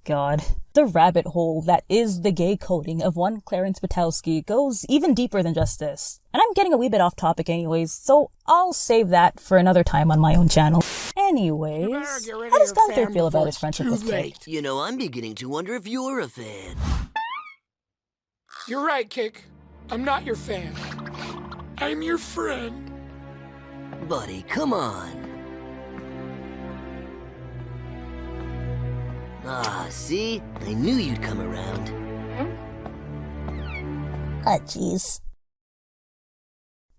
God. The rabbit hole that is the gay coding of one Clarence Buttowski goes even deeper than just this. And I'm getting a wee bit off topic anyways, so I'll save that for another time on my own channel. Anyways, how does Gunther feel about his friendship with Kick? You know, I'm beginning to wonder if you're a fan. You're right, Kick. I'm not your fan. I'm your friend. Buddy, come on. Ah, see? I knew you'd come around. Ah, jeez.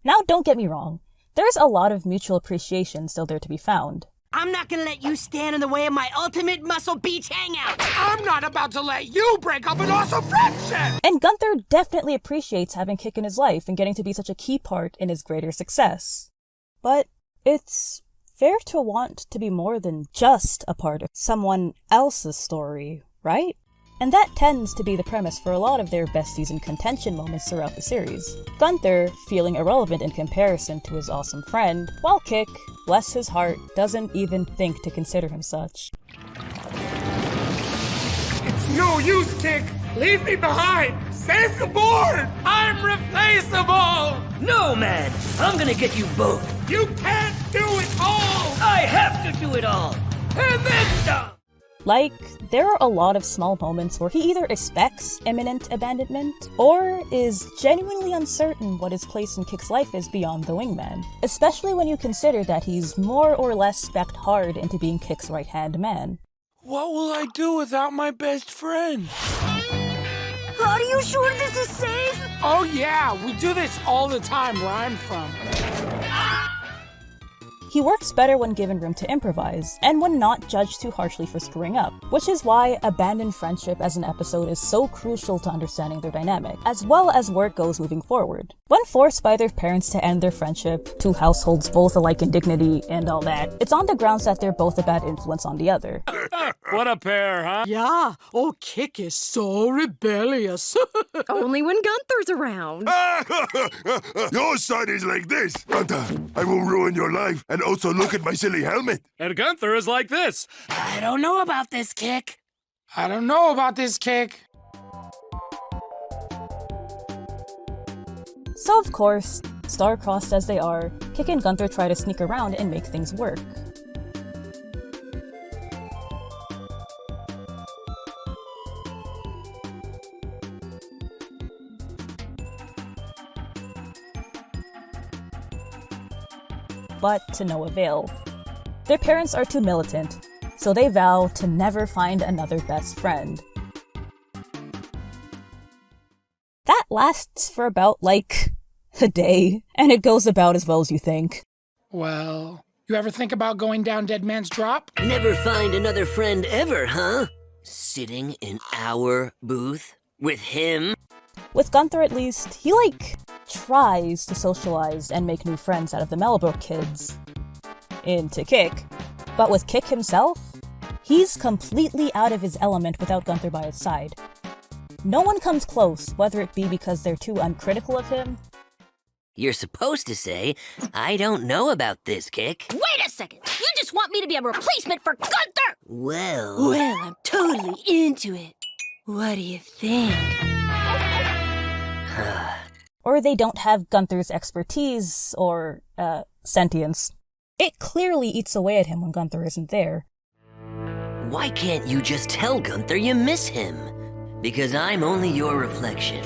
Now, don't get me wrong. There's a lot of mutual appreciation still there to be found. I'm not gonna let you stand in the way of my ultimate Muscle Beach hangout! I'm not about to let you break up an awesome friendship! And Gunther definitely appreciates having Kick in his life and getting to be such a key part in his greater success. But it's fair to want to be more than just a part of someone else's story, right? And that tends to be the premise for a lot of their besties in contention moments throughout the series. Gunther feeling irrelevant in comparison to his awesome friend, while Kick, bless his heart, doesn't even think to consider him such. It's no use, Kick! Leave me behind! Save the board! I'm replaceable! No, man! I'm gonna get you both! You can't do it all! I have to do it all! And then some! Like, there are a lot of small moments where he either expects imminent abandonment, or is genuinely uncertain what his place in Kick's life is beyond the wingman. Especially when you consider that he's more or less spec'd hard into being Kick's right-hand man. What will I do without my best friend? Are you sure this is safe? Oh yeah, we do this all the time where I'm from. He works better when given room to improvise, and when not judged too harshly for screwing up, which is why Abandoned Friendship as an episode is so crucial to understanding their dynamic, as well as where it goes moving forward. When forced by their parents to end their friendship, two households both alike in dignity and all that, it's on the grounds that they're both a bad influence on the other. What a pair, huh? Yeah. Oh, Kick is so rebellious. Only when Gunther's around. Your son is like this. Gunther, I will ruin your life. And also look at my silly helmet. And Gunther is like this. I don't know about this, Kick. I don't know about this, Kick. So of course, star-crossed as they are, Kick and Gunther try to sneak around and make things work. But to no avail. Their parents are too militant, so they vow to never find another best friend. That lasts for about, like, a day, and it goes about as well as you think. Well, you ever think about going down Dead Man's Drop? Never find another friend ever, huh? Sitting in our booth with him? With Gunther at least, he, tries to socialize and make new friends out of the Mellowbrook kids. Into Kick. But with Kick himself, he's completely out of his element without Gunther by his side. No one comes close, whether it be because they're too uncritical of him. You're supposed to say, I don't know about this, Kick. Wait a second! You just want me to be a replacement for Gunther! Well, I'm totally into it. What do you think? Or they don't have Gunther's expertise or, sentience. It clearly eats away at him when Gunther isn't there. Why can't you just tell Gunther you miss him? Because I'm only your reflection.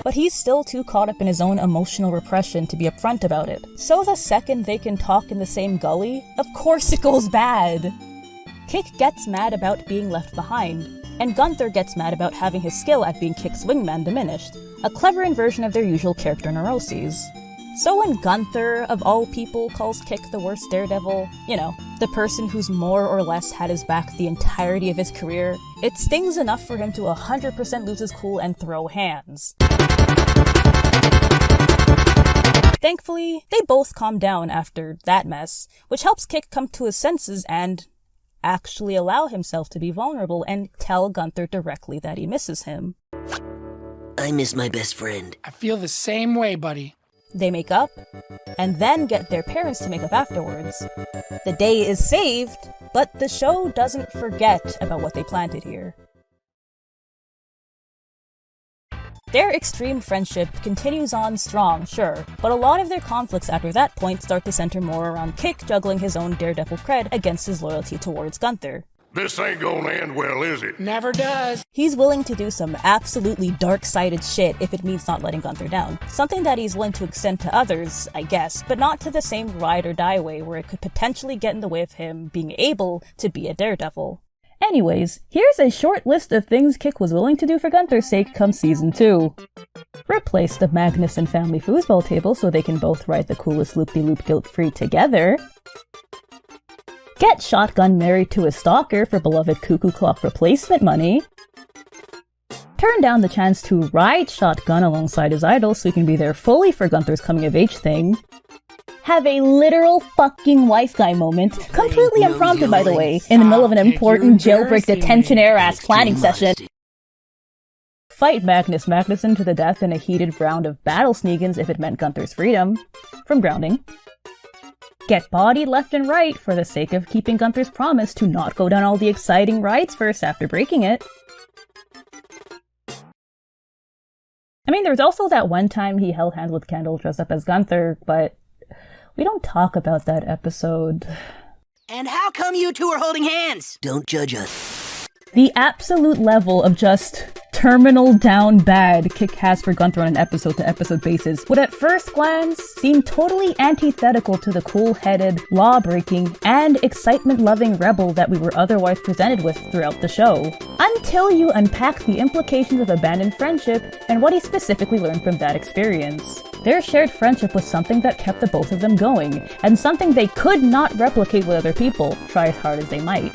But he's still too caught up in his own emotional repression to be upfront about it. So the second they can talk in the same gully, of course it goes bad! Kick gets mad about being left behind, and Gunther gets mad about having his skill at being Kick's wingman diminished, a clever inversion of their usual character neuroses. So when Gunther, of all people, calls Kick the worst daredevil, you know, the person who's more or less had his back the entirety of his career, it stings enough for him to 100% lose his cool and throw hands. Thankfully, they both calm down after that mess, which helps Kick come to his senses and actually allow himself to be vulnerable and tell Gunther directly that he misses him. I miss my best friend. I feel the same way, buddy. They make up, and then get their parents to make up afterwards. The day is saved, but the show doesn't forget about what they planted here. Their extreme friendship continues on strong, sure, but a lot of their conflicts after that point start to center more around Kick juggling his own daredevil cred against his loyalty towards Gunther. This ain't gonna end well, is it? Never does. He's willing to do some absolutely dark-sided shit if it means not letting Gunther down. Something that he's willing to extend to others, I guess, but not to the same ride or die way where it could potentially get in the way of him being able to be a daredevil. Anyways, here's a short list of things Kick was willing to do for Gunther's sake come season 2. Replace the Magnuson family foosball table so they can both ride the coolest loop-de-loop guilt-free together. Get Shotgun married to a stalker for beloved Cuckoo Clock replacement money. Turn down the chance to ride Shotgun alongside his idol so he can be there fully for Gunther's coming-of-age thing. Have a literal fucking wife guy moment, completely unprompted by the way, in the middle of an important jailbreak detention-era-ass planning session. Fight Magnus Magnuson to the death in a heated round of battle sneakins if it meant Gunther's freedom from grounding. Get bodied left and right for the sake of keeping Gunther's promise to not go down all the exciting rides first after breaking it. I mean, there was also that one time he held hands with Kendall dressed up as Gunther, but we don't talk about that episode. And how come you two are holding hands? Don't judge us. The absolute level of just terminal down bad Kick has for Gunther on an episode-to-episode basis would at first glance seem totally antithetical to the cool-headed, law-breaking, and excitement-loving rebel that we were otherwise presented with throughout the show. Until you unpack the implications of abandoned friendship and what he specifically learned from that experience. Their shared friendship was something that kept the both of them going, and something they could not replicate with other people, try as hard as they might.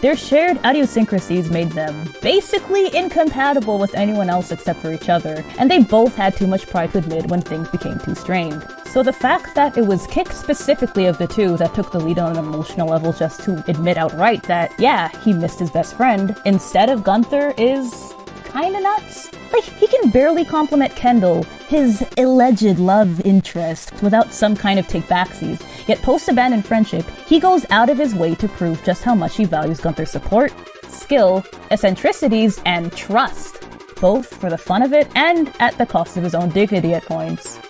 Their shared idiosyncrasies made them basically incompatible with anyone else except for each other, and they both had too much pride to admit when things became too strained. So the fact that it was Kick specifically of the two that took the lead on an emotional level just to admit outright that, yeah, he missed his best friend, instead of Gunther is kinda nuts. Like, he can barely compliment Kendall, his alleged love interest, without some kind of take-backsies. Yet post-abandoned friendship, he goes out of his way to prove just how much he values Gunther's support, skill, eccentricities, and trust, both for the fun of it and at the cost of his own dignity at points.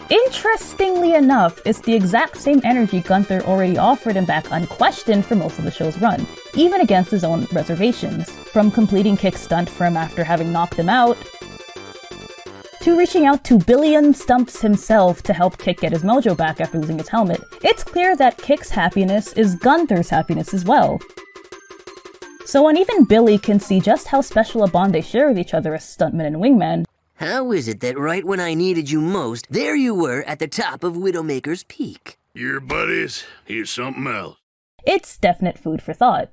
Interestingly enough, it's the exact same energy Gunther already offered him back unquestioned for most of the show's run, even against his own reservations. From completing Kick's stunt for him after having knocked him out, to reaching out to Billion Stumps himself to help Kick get his mojo back after losing his helmet, it's clear that Kick's happiness is Gunther's happiness as well. So when even Billy can see just how special a bond they share with each other as stuntman and wingman, how is it that right when I needed you most, there you were at the top of Widowmaker's Peak? Your buddies, he's something else. it's definite food for thought.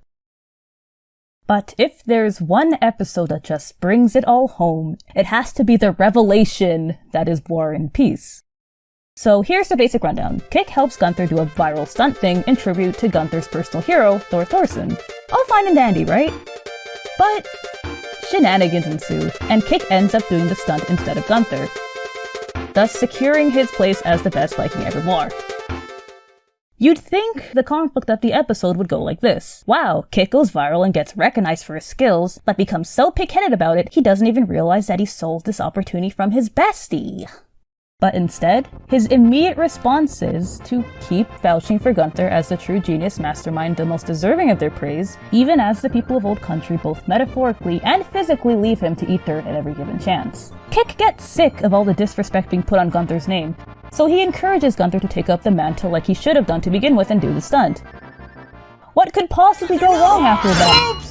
But if there's one episode that just brings it all home, it has to be the revelation that is War and Peace. So here's the basic rundown. Kick helps Gunther do a viral stunt thing in tribute to Gunther's personal hero, Thor Thorson. All fine and dandy, right? But shenanigans ensue, and Kick ends up doing the stunt instead of Gunther, thus securing his place as the best Viking evermore. You'd think the conflict of the episode would go like this. Wow, Kick goes viral and gets recognized for his skills, but becomes so pig-headed about it, he doesn't even realize that he sold this opportunity from his bestie. But instead, his immediate response is to keep vouching for Gunther as the true genius mastermind, the most deserving of their praise, even as the people of Old Country both metaphorically and physically leave him to eat dirt at every given chance. Kick gets sick of all the disrespect being put on Gunther's name, so he encourages Gunther to take up the mantle like he should have done to begin with and do the stunt. What could possibly go wrong after that?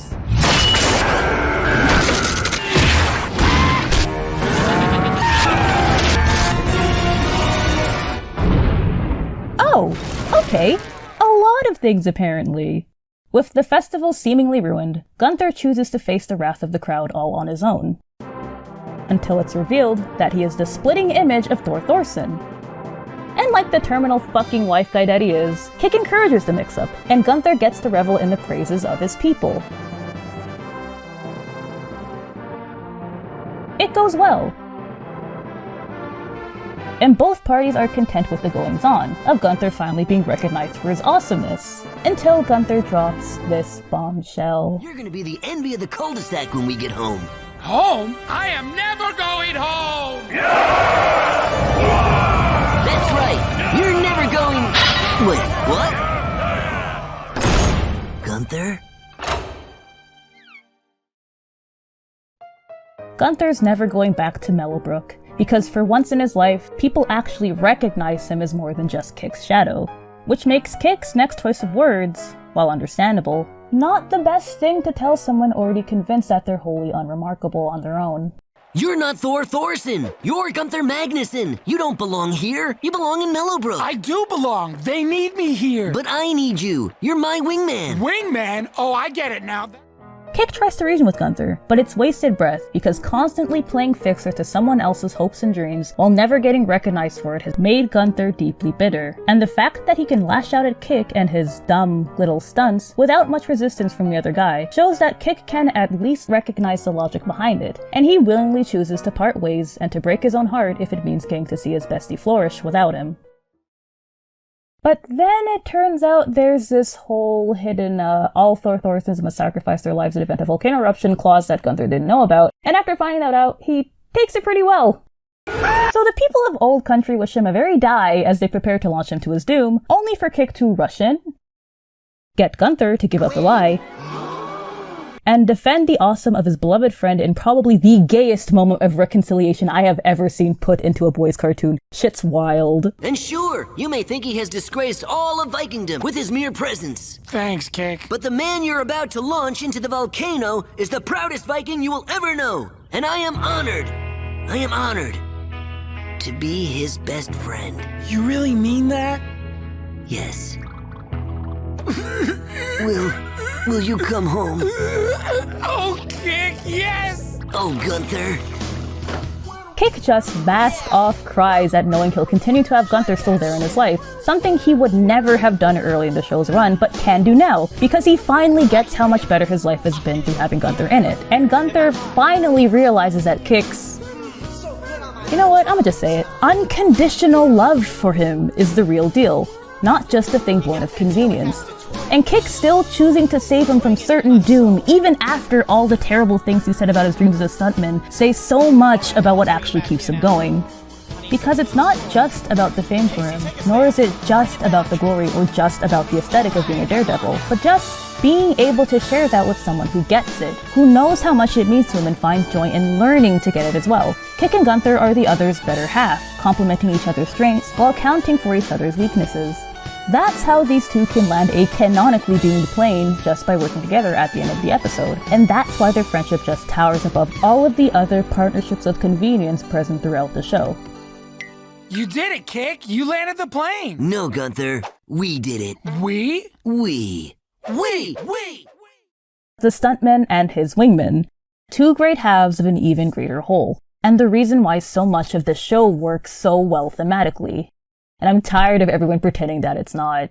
Oh, okay. A lot of things, apparently. With the festival seemingly ruined, Gunther chooses to face the wrath of the crowd all on his own. Until it's revealed that he is the splitting image of Thor Thorson. And like the terminal fucking wife guy that he is, Kick encourages the mix-up, and Gunther gets to revel in the praises of his people. It goes well. and both parties are content with the goings-on of Gunther finally being recognized for his awesomeness, until Gunther drops this bombshell. You're gonna be the envy of the cul-de-sac when we get home. Home? I am never going home! That's right! You're never going... Wait, what? Gunther? Gunther's never going back to Mellowbrook, because for once in his life, people actually recognize him as more than just Kick's shadow. Which makes Kick's next choice of words, while understandable, not the best thing to tell someone already convinced that they're wholly unremarkable on their own. You're not Thor Thorson! You're Gunther Magnusson! You don't belong here! You belong in Mellowbrook! I do belong! They need me here! But I need you! You're my wingman! Wingman? Oh, I get it now. Kick tries to reason with Gunther, but it's wasted breath because constantly playing fixer to someone else's hopes and dreams while never getting recognized for it has made Gunther deeply bitter. And the fact that he can lash out at Kick and his dumb little stunts without much resistance from the other guy shows that Kick can at least recognize the logic behind it, and he willingly chooses to part ways and to break his own heart if it means getting to see his bestie flourish without him. But then it turns out there's this whole hidden, all Thor Thorsons must sacrifice their lives in event of volcano eruption clause that Gunther didn't know about, and after finding that out, he takes it pretty well. So the people of Old Country wish him a very die as they prepare to launch him to his doom, only for Kick to rush in, get Gunther to give up the lie, and defend the awesome of his beloved friend in probably the gayest moment of reconciliation I have ever seen put into a boys' cartoon. Shit's wild. And sure, you may think he has disgraced all of Vikingdom with his mere presence. Thanks, Kick. But the man you're about to launch into the volcano is the proudest Viking you will ever know. And I am honored to be his best friend. You really mean that? Yes. Will you come home? Oh, Kick, yes! Oh, Gunther. Kick just masked off cries at knowing he'll continue to have Gunther still there in his life, something he would never have done early in the show's run, but can do now, because he finally gets how much better his life has been through having Gunther in it. And Gunther finally realizes that Kick's... You know what, I'ma just say it. Unconditional love for him is the real deal, not just a thing born of convenience. And Kick still choosing to save him from certain doom, even after all the terrible things he said about his dreams as a stuntman, say so much about what actually keeps him going. Because it's not just about the fame for him, nor is it just about the glory or just about the aesthetic of being a daredevil, but just being able to share that with someone who gets it, who knows how much it means to him and finds joy in learning to get it as well. Kick and Gunther are the other's better half, complementing each other's strengths while accounting for each other's weaknesses. That's how these two can land a canonically doomed plane just by working together at the end of the episode, and that's why their friendship just towers above all of the other partnerships of convenience present throughout the show. You did it, Kick! You landed the plane! No, Gunther. We did it. We? We! The stuntman and his wingman, two great halves of an even greater whole, and the reason why so much of the show works so well thematically. And I'm tired of everyone pretending that it's not.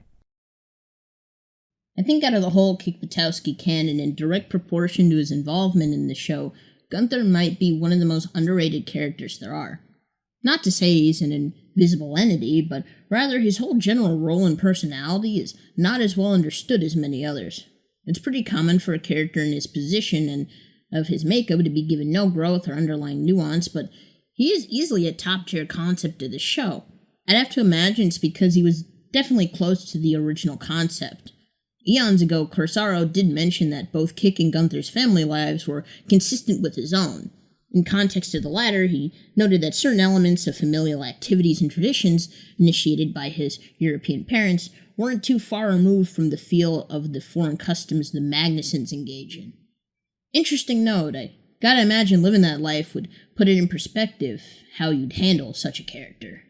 I think out of the whole Kick Buttowski canon, in direct proportion to his involvement in the show, Gunther might be one of the most underrated characters there are. Not to say he's an invisible entity, but rather his whole general role and personality is not as well understood as many others. It's pretty common for a character in his position and of his makeup to be given no growth or underlying nuance, but he is easily a top-tier concept of the show. I'd have to imagine it's because he was definitely close to the original concept. Eons ago, Corsaro did mention that both Kick and Gunther's family lives were consistent with his own. In context of the latter, he noted that certain elements of familial activities and traditions initiated by his European parents weren't too far removed from the feel of the foreign customs the Magnussons engage in. Interesting note, I gotta imagine living that life would put it in perspective how you'd handle such a character.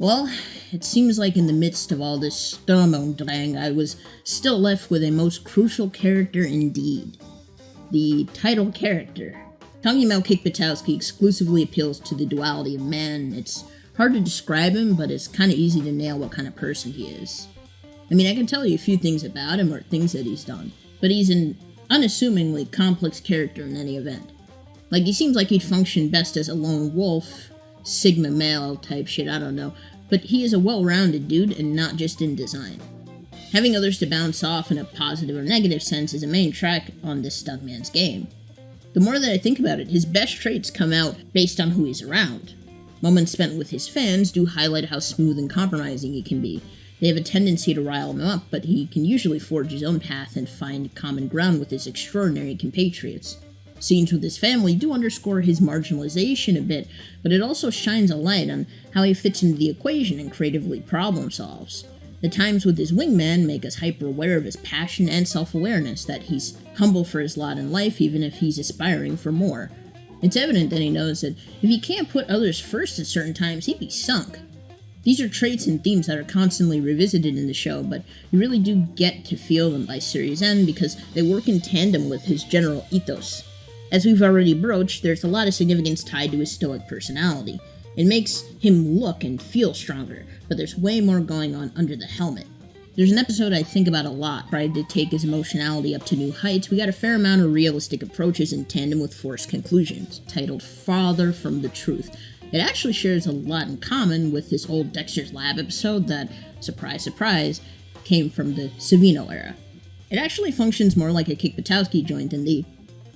Well, it seems like in the midst of all this Sturmundrang, I was still left with a most crucial character indeed. The title character. Talking about Kick Buttowski exclusively appeals to the duality of man. It's hard to describe him, but it's kind of easy to nail what kind of person he is. I mean, I can tell you a few things about him or things that he's done, but he's an unassumingly complex character in any event. Like, he seems like he'd function best as a lone wolf, Sigma male type shit, I don't know. But he is a well-rounded dude, and not just in design. Having others to bounce off in a positive or negative sense is a main track on this stuntman's game. The more that I think about it, his best traits come out based on who he's around. Moments spent with his fans do highlight how smooth and compromising he can be. They have a tendency to rile him up, but he can usually forge his own path and find common ground with his extraordinary compatriots. Scenes with his family do underscore his marginalization a bit, but it also shines a light on how he fits into the equation and creatively problem solves. The times with his wingman make us hyper-aware of his passion and self-awareness, that he's humble for his lot in life even if he's aspiring for more. It's evident that he knows that if he can't put others first at certain times, he'd be sunk. These are traits and themes that are constantly revisited in the show, but you really do get to feel them by series end because they work in tandem with his general ethos. As we've already broached, there's a lot of significance tied to his stoic personality. It makes him look and feel stronger, but there's way more going on under the helmet. There's an episode I think about a lot. Tried to take his emotionality up to new heights. We got a fair amount of realistic approaches in tandem with forced conclusions, titled Farther from the Truth. It actually shares a lot in common with this old Dexter's Lab episode that, surprise, surprise, came from the Savino era. It actually functions more like a Kick Buttowski joint than the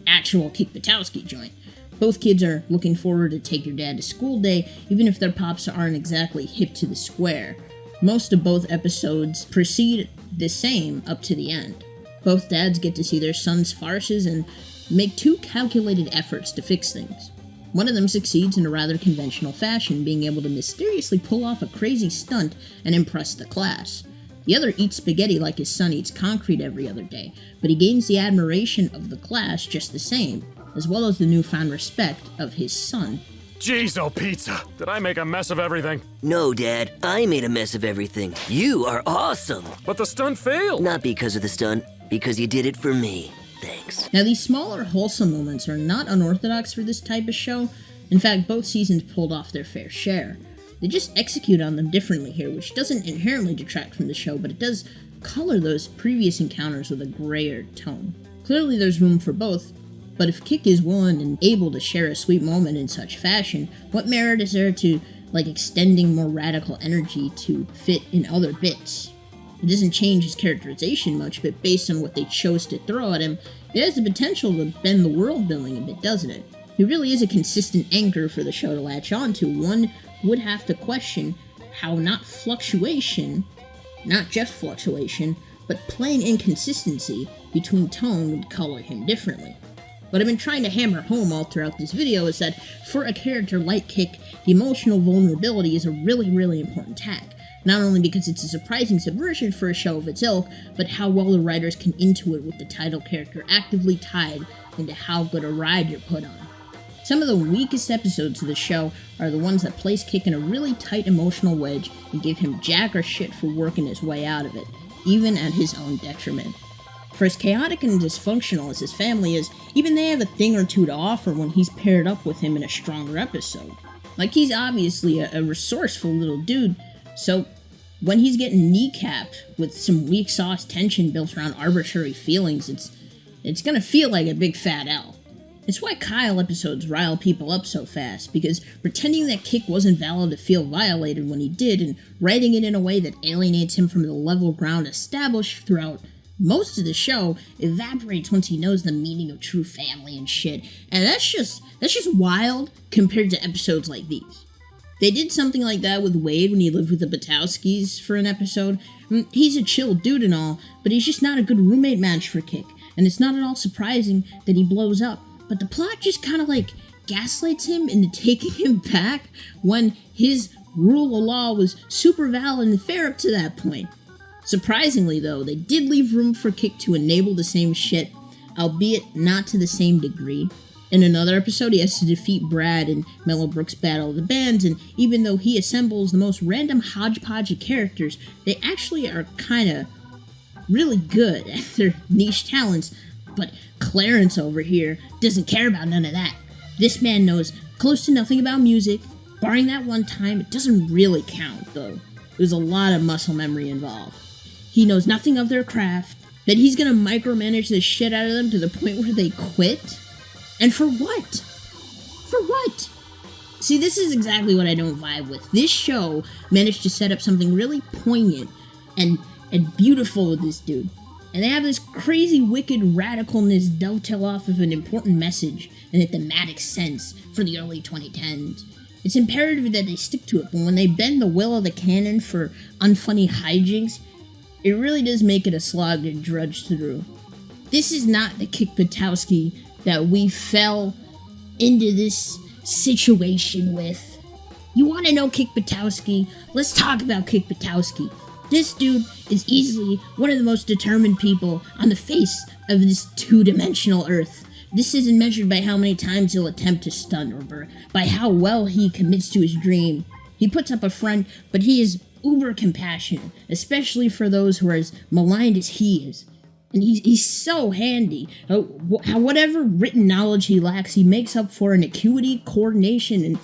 actual Kick Buttowski joint. Both kids are looking forward to take your dad to school day, even if their pops aren't exactly hip to the square. Most of both episodes proceed the same up to the end. Both dads get to see their sons' farces and make two calculated efforts to fix things. One of them succeeds in a rather conventional fashion, being able to mysteriously pull off a crazy stunt and impress the class. The other eats spaghetti like his son eats concrete every other day, but he gains the admiration of the class just the same, as well as the newfound respect of his son. Jeez, oh pizza! Did I make a mess of everything? No, Dad. I made a mess of everything. You are awesome! But the stunt failed! Not because of the stunt, because you did it for me. Thanks. Now, these smaller, wholesome moments are not unorthodox for this type of show. In fact, both seasons pulled off their fair share. They just execute on them differently here, which doesn't inherently detract from the show, but it does color those previous encounters with a grayer tone. Clearly there's room for both, but if Kick is willing and able to share a sweet moment in such fashion, what merit is there to, extending more radical energy to fit in other bits? It doesn't change his characterization much, but based on what they chose to throw at him, it has the potential to bend the world building a bit, doesn't it? He really is a consistent anchor for the show to latch onto. One would have to question how not just fluctuation, but plain inconsistency between tone would color him differently. What I've been trying to hammer home all throughout this video is that for a character like Kick, the emotional vulnerability is a really, really important tack. Not only because it's a surprising subversion for a show of its ilk, but how well the writers can intuit with the title character actively tied into how good a ride you're put on. Some of the weakest episodes of the show are the ones that place Kick in a really tight emotional wedge and give him jack or shit for working his way out of it, even at his own detriment. For as chaotic and dysfunctional as his family is, even they have a thing or two to offer when he's paired up with him in a stronger episode. He's obviously a resourceful little dude, so when he's getting kneecapped with some weak sauce tension built around arbitrary feelings, it's gonna feel like a big fat L. It's why Kyle episodes rile people up so fast, because pretending that Kick wasn't valid to feel violated when he did, and writing it in a way that alienates him from the level ground established throughout most of the show evaporates once he knows the meaning of true family and shit, and that's just wild compared to episodes like these. They did something like that with Wade when he lived with the Buttowskis for an episode. He's a chill dude and all, but he's just not a good roommate match for Kick, and it's not at all surprising that he blows up. But the plot just kind of gaslights him into taking him back when his rule of law was super valid and fair up to that point. Surprisingly, though, they did leave room for Kick to enable the same shit, albeit not to the same degree. In another episode, he has to defeat Brad in Mellowbrook's Battle of the Bands, and even though he assembles the most random hodgepodge of characters, they actually are kinda really good at their niche talents, but Clarence over here doesn't care about none of that. This man knows close to nothing about music. Barring that one time, it doesn't really count, though. There's a lot of muscle memory involved. He knows nothing of their craft, that he's gonna micromanage the shit out of them to the point where they quit. And for what? For what? See, this is exactly what I don't vibe with. This show managed to set up something really poignant and beautiful with this dude. And they have this crazy, wicked radicalness dovetail off of an important message in a thematic sense for the early 2010s. It's imperative that they stick to it, but when they bend the will of the canon for unfunny hijinks, it really does make it a slog to drudge through. This is not the Kick Buttowski that we fell into this situation with. You want to know Kick Buttowski? Let's talk about Kick Buttowski. This dude is easily one of the most determined people on the face of this two-dimensional Earth. This isn't measured by how many times he'll attempt to stunt or by how well he commits to his dream. He puts up a front, but he is uber compassionate, especially for those who are as maligned as he is. And he's so handy. Whatever written knowledge he lacks, he makes up for in acuity, coordination, and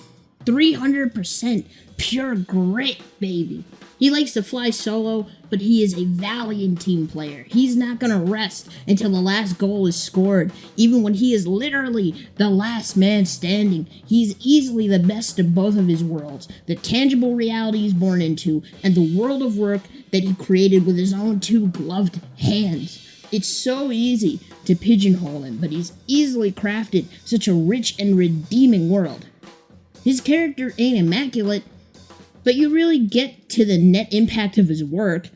300% pure grit, baby. He likes to fly solo, but he is a valiant team player. He's not gonna rest until the last goal is scored, even when he is literally the last man standing. He's easily the best of both of his worlds, the tangible reality he's born into, and the world of work that he created with his own two gloved hands. It's so easy to pigeonhole him, but he's easily crafted such a rich and redeeming world. His character ain't immaculate, but you really get to the net impact of his work,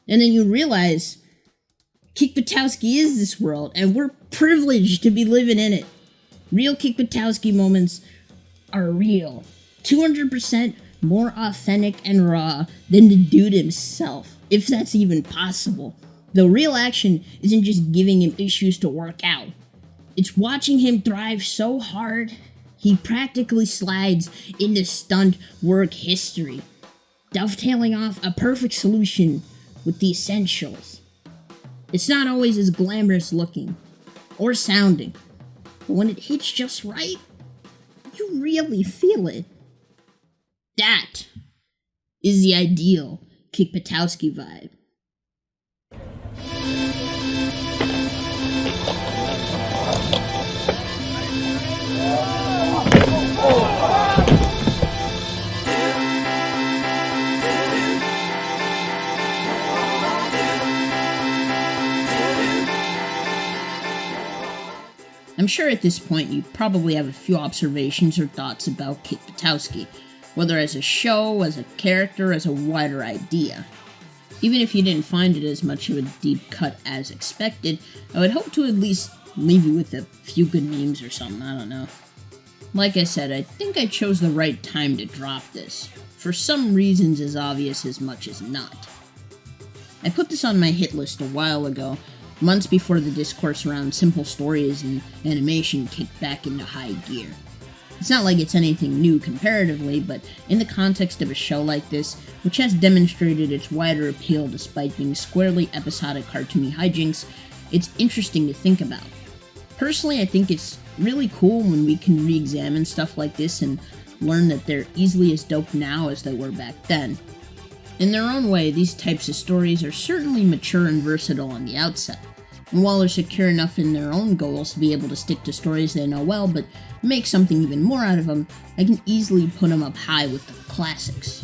and then you realize Kick Buttowski is this world, and we're privileged to be living in it. Real Kick Buttowski moments are real. 200% more authentic and raw than the dude himself, if that's even possible. The real action isn't just giving him issues to work out. It's watching him thrive so hard, he practically slides into stunt work history, dovetailing off a perfect solution with the essentials. It's not always as glamorous looking or sounding, but when it hits just right, you really feel it. That is the ideal Kick Buttowski vibe. I'm sure at this point you probably have a few observations or thoughts about Kick Buttowski, whether as a show, as a character, as a wider idea. Even if you didn't find it as much of a deep cut as expected, I would hope to at least leave you with a few good memes or something, I don't know. Like I said, I think I chose the right time to drop this, for some reasons as obvious as much as not. I put this on my hit list a while ago, months before the discourse around simple stories and animation kicked back into high gear. It's not like it's anything new comparatively, but in the context of a show like this, which has demonstrated its wider appeal despite being squarely episodic cartoony hijinks, it's interesting to think about. Personally, I think it's really cool when we can re-examine stuff like this and learn that they're easily as dope now as they were back then. In their own way, these types of stories are certainly mature and versatile on the outset, and while they're secure enough in their own goals to be able to stick to stories they know well but make something even more out of them, I can easily put them up high with the classics.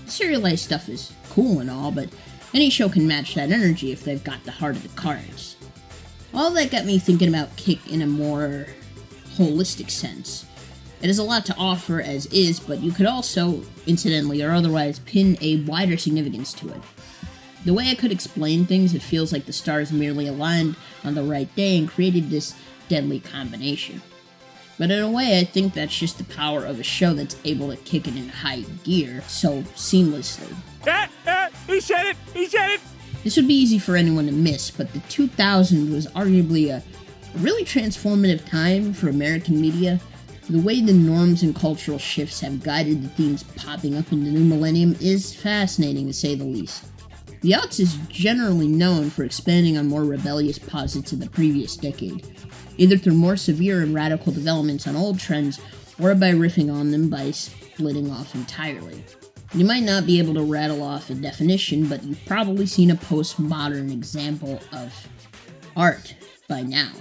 Serialized stuff is cool and all, but any show can match that energy if they've got the heart of the cards. All that got me thinking about Kick in a more holistic sense. It has a lot to offer as is, but you could also, incidentally or otherwise, pin a wider significance to it. The way I could explain things, it feels like the stars merely aligned on the right day and created this deadly combination. But in a way, I think that's just the power of a show that's able to kick it in high gear so seamlessly. He said it! He said it! This would be easy for anyone to miss, but the 2000s was arguably a really transformative time for American media. The way the norms and cultural shifts have guided the themes popping up in the new millennium is fascinating, to say the least. The aughts is generally known for expanding on more rebellious posits in the previous decade, either through more severe and radical developments on old trends, or by riffing on them by splitting off entirely. You might not be able to rattle off a definition, but you've probably seen a postmodern example of art by now.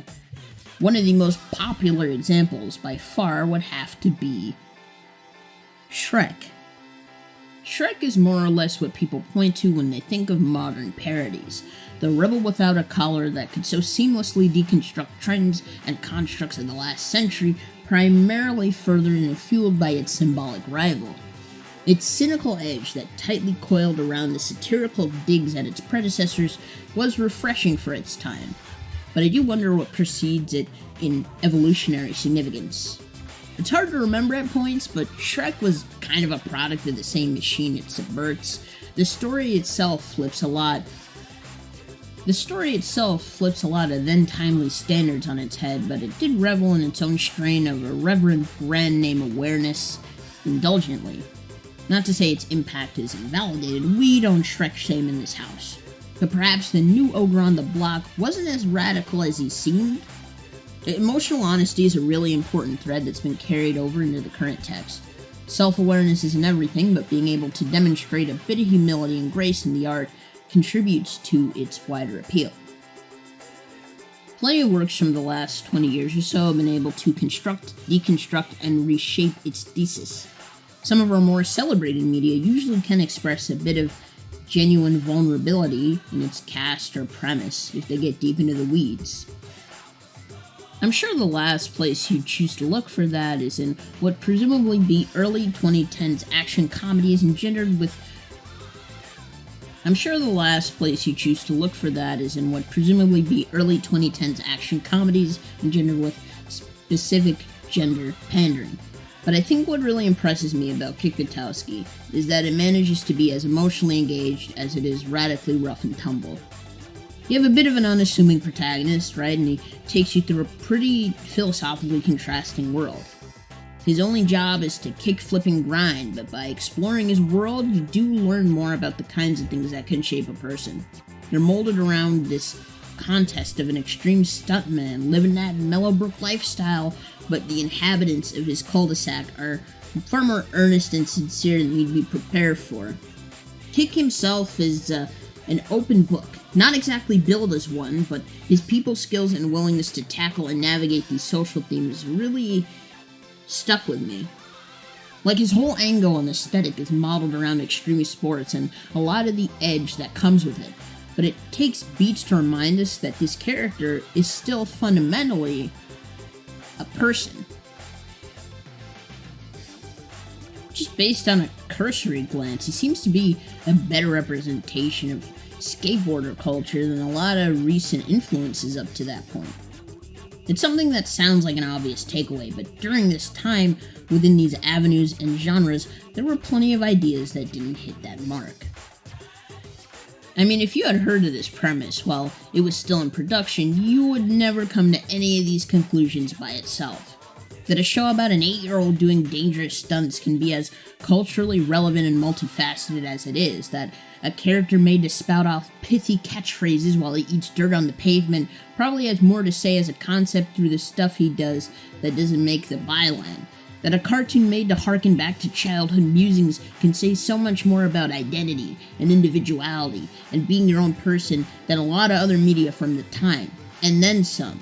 One of the most popular examples by far would have to be Shrek. Shrek is more or less what people point to when they think of modern parodies. The rebel without a collar that could so seamlessly deconstruct trends and constructs of the last century, primarily furthered and fueled by its symbolic rival. Its cynical edge that tightly coiled around the satirical digs at its predecessors was refreshing for its time, but I do wonder what precedes it in evolutionary significance. It's hard to remember at points, but Shrek was kind of a product of the same machine it subverts. The story itself flips a lot of then timely standards on its head, but it did revel in its own strain of irreverent brand name awareness indulgently. Not to say its impact is invalidated, we don't Shrek shame in this house. But perhaps the new ogre on the block wasn't as radical as he seemed. Emotional honesty is a really important thread that's been carried over into the current text. Self-awareness isn't everything, but being able to demonstrate a bit of humility and grace in the art contributes to its wider appeal. Plenty of works from the last 20 years or so have been able to construct, deconstruct, and reshape its thesis. Some of our more celebrated media usually can express a bit of genuine vulnerability in its cast or premise if they get deep into the weeds. I'm sure the last place you'd choose to look for that is in what presumably be early 2010s action comedies engendered with specific gender pandering. But I think what really impresses me about Kick Buttowski is that it manages to be as emotionally engaged as it is radically rough and tumble. You have a bit of an unassuming protagonist, right, and he takes you through a pretty philosophically contrasting world. His only job is to kick, flip, and grind, but by exploring his world, you do learn more about the kinds of things that can shape a person. You're molded around this contest of an extreme stuntman living that Mellowbrook lifestyle, but the inhabitants of his cul-de-sac are far more earnest and sincere than you'd be prepared for. Kick himself is an open book, not exactly billed as one, but his people skills and willingness to tackle and navigate these social themes really stuck with me. Like, his whole angle and aesthetic is modeled around extreme sports and a lot of the edge that comes with it, but it takes beats to remind us that this character is still fundamentally a person. Just based on a cursory glance, he seems to be a better representation of skateboarder culture than a lot of recent influences up to that point. It's something that sounds like an obvious takeaway, but during this time, within these avenues and genres, there were plenty of ideas that didn't hit that mark. I mean, if you had heard of this premise while it was still in production, you would never come to any of these conclusions by itself. That a show about an 8-year-old doing dangerous stunts can be as culturally relevant and multifaceted as it is, that a character made to spout off pithy catchphrases while he eats dirt on the pavement probably has more to say as a concept through the stuff he does that doesn't make the byline. That a cartoon made to harken back to childhood musings can say so much more about identity and individuality and being your own person than a lot of other media from the time, and then some.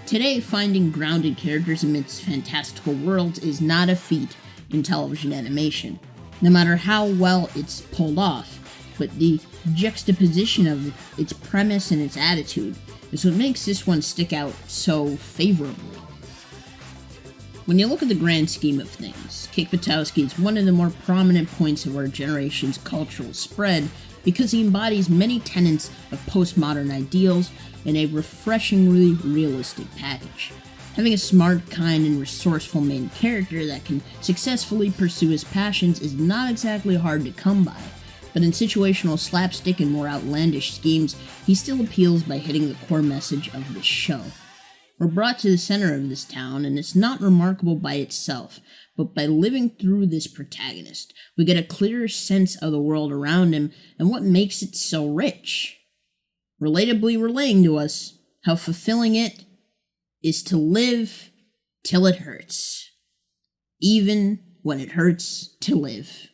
Today, finding grounded characters amidst fantastical worlds is not a feat in television animation, no matter how well it's pulled off, but the juxtaposition of its premise and its attitude is what makes this one stick out so favorably. When you look at the grand scheme of things, Kick Buttowski is one of the more prominent points of our generation's cultural spread because he embodies many tenets of postmodern ideals in a refreshingly realistic package. Having a smart, kind, and resourceful main character that can successfully pursue his passions is not exactly hard to come by, but in situational slapstick and more outlandish schemes, he still appeals by hitting the core message of this show. We're brought to the center of this town, and it's not remarkable by itself, but by living through this protagonist, we get a clearer sense of the world around him and what makes it so rich. Relatably relaying to us how fulfilling it is to live till it hurts, even when it hurts to live.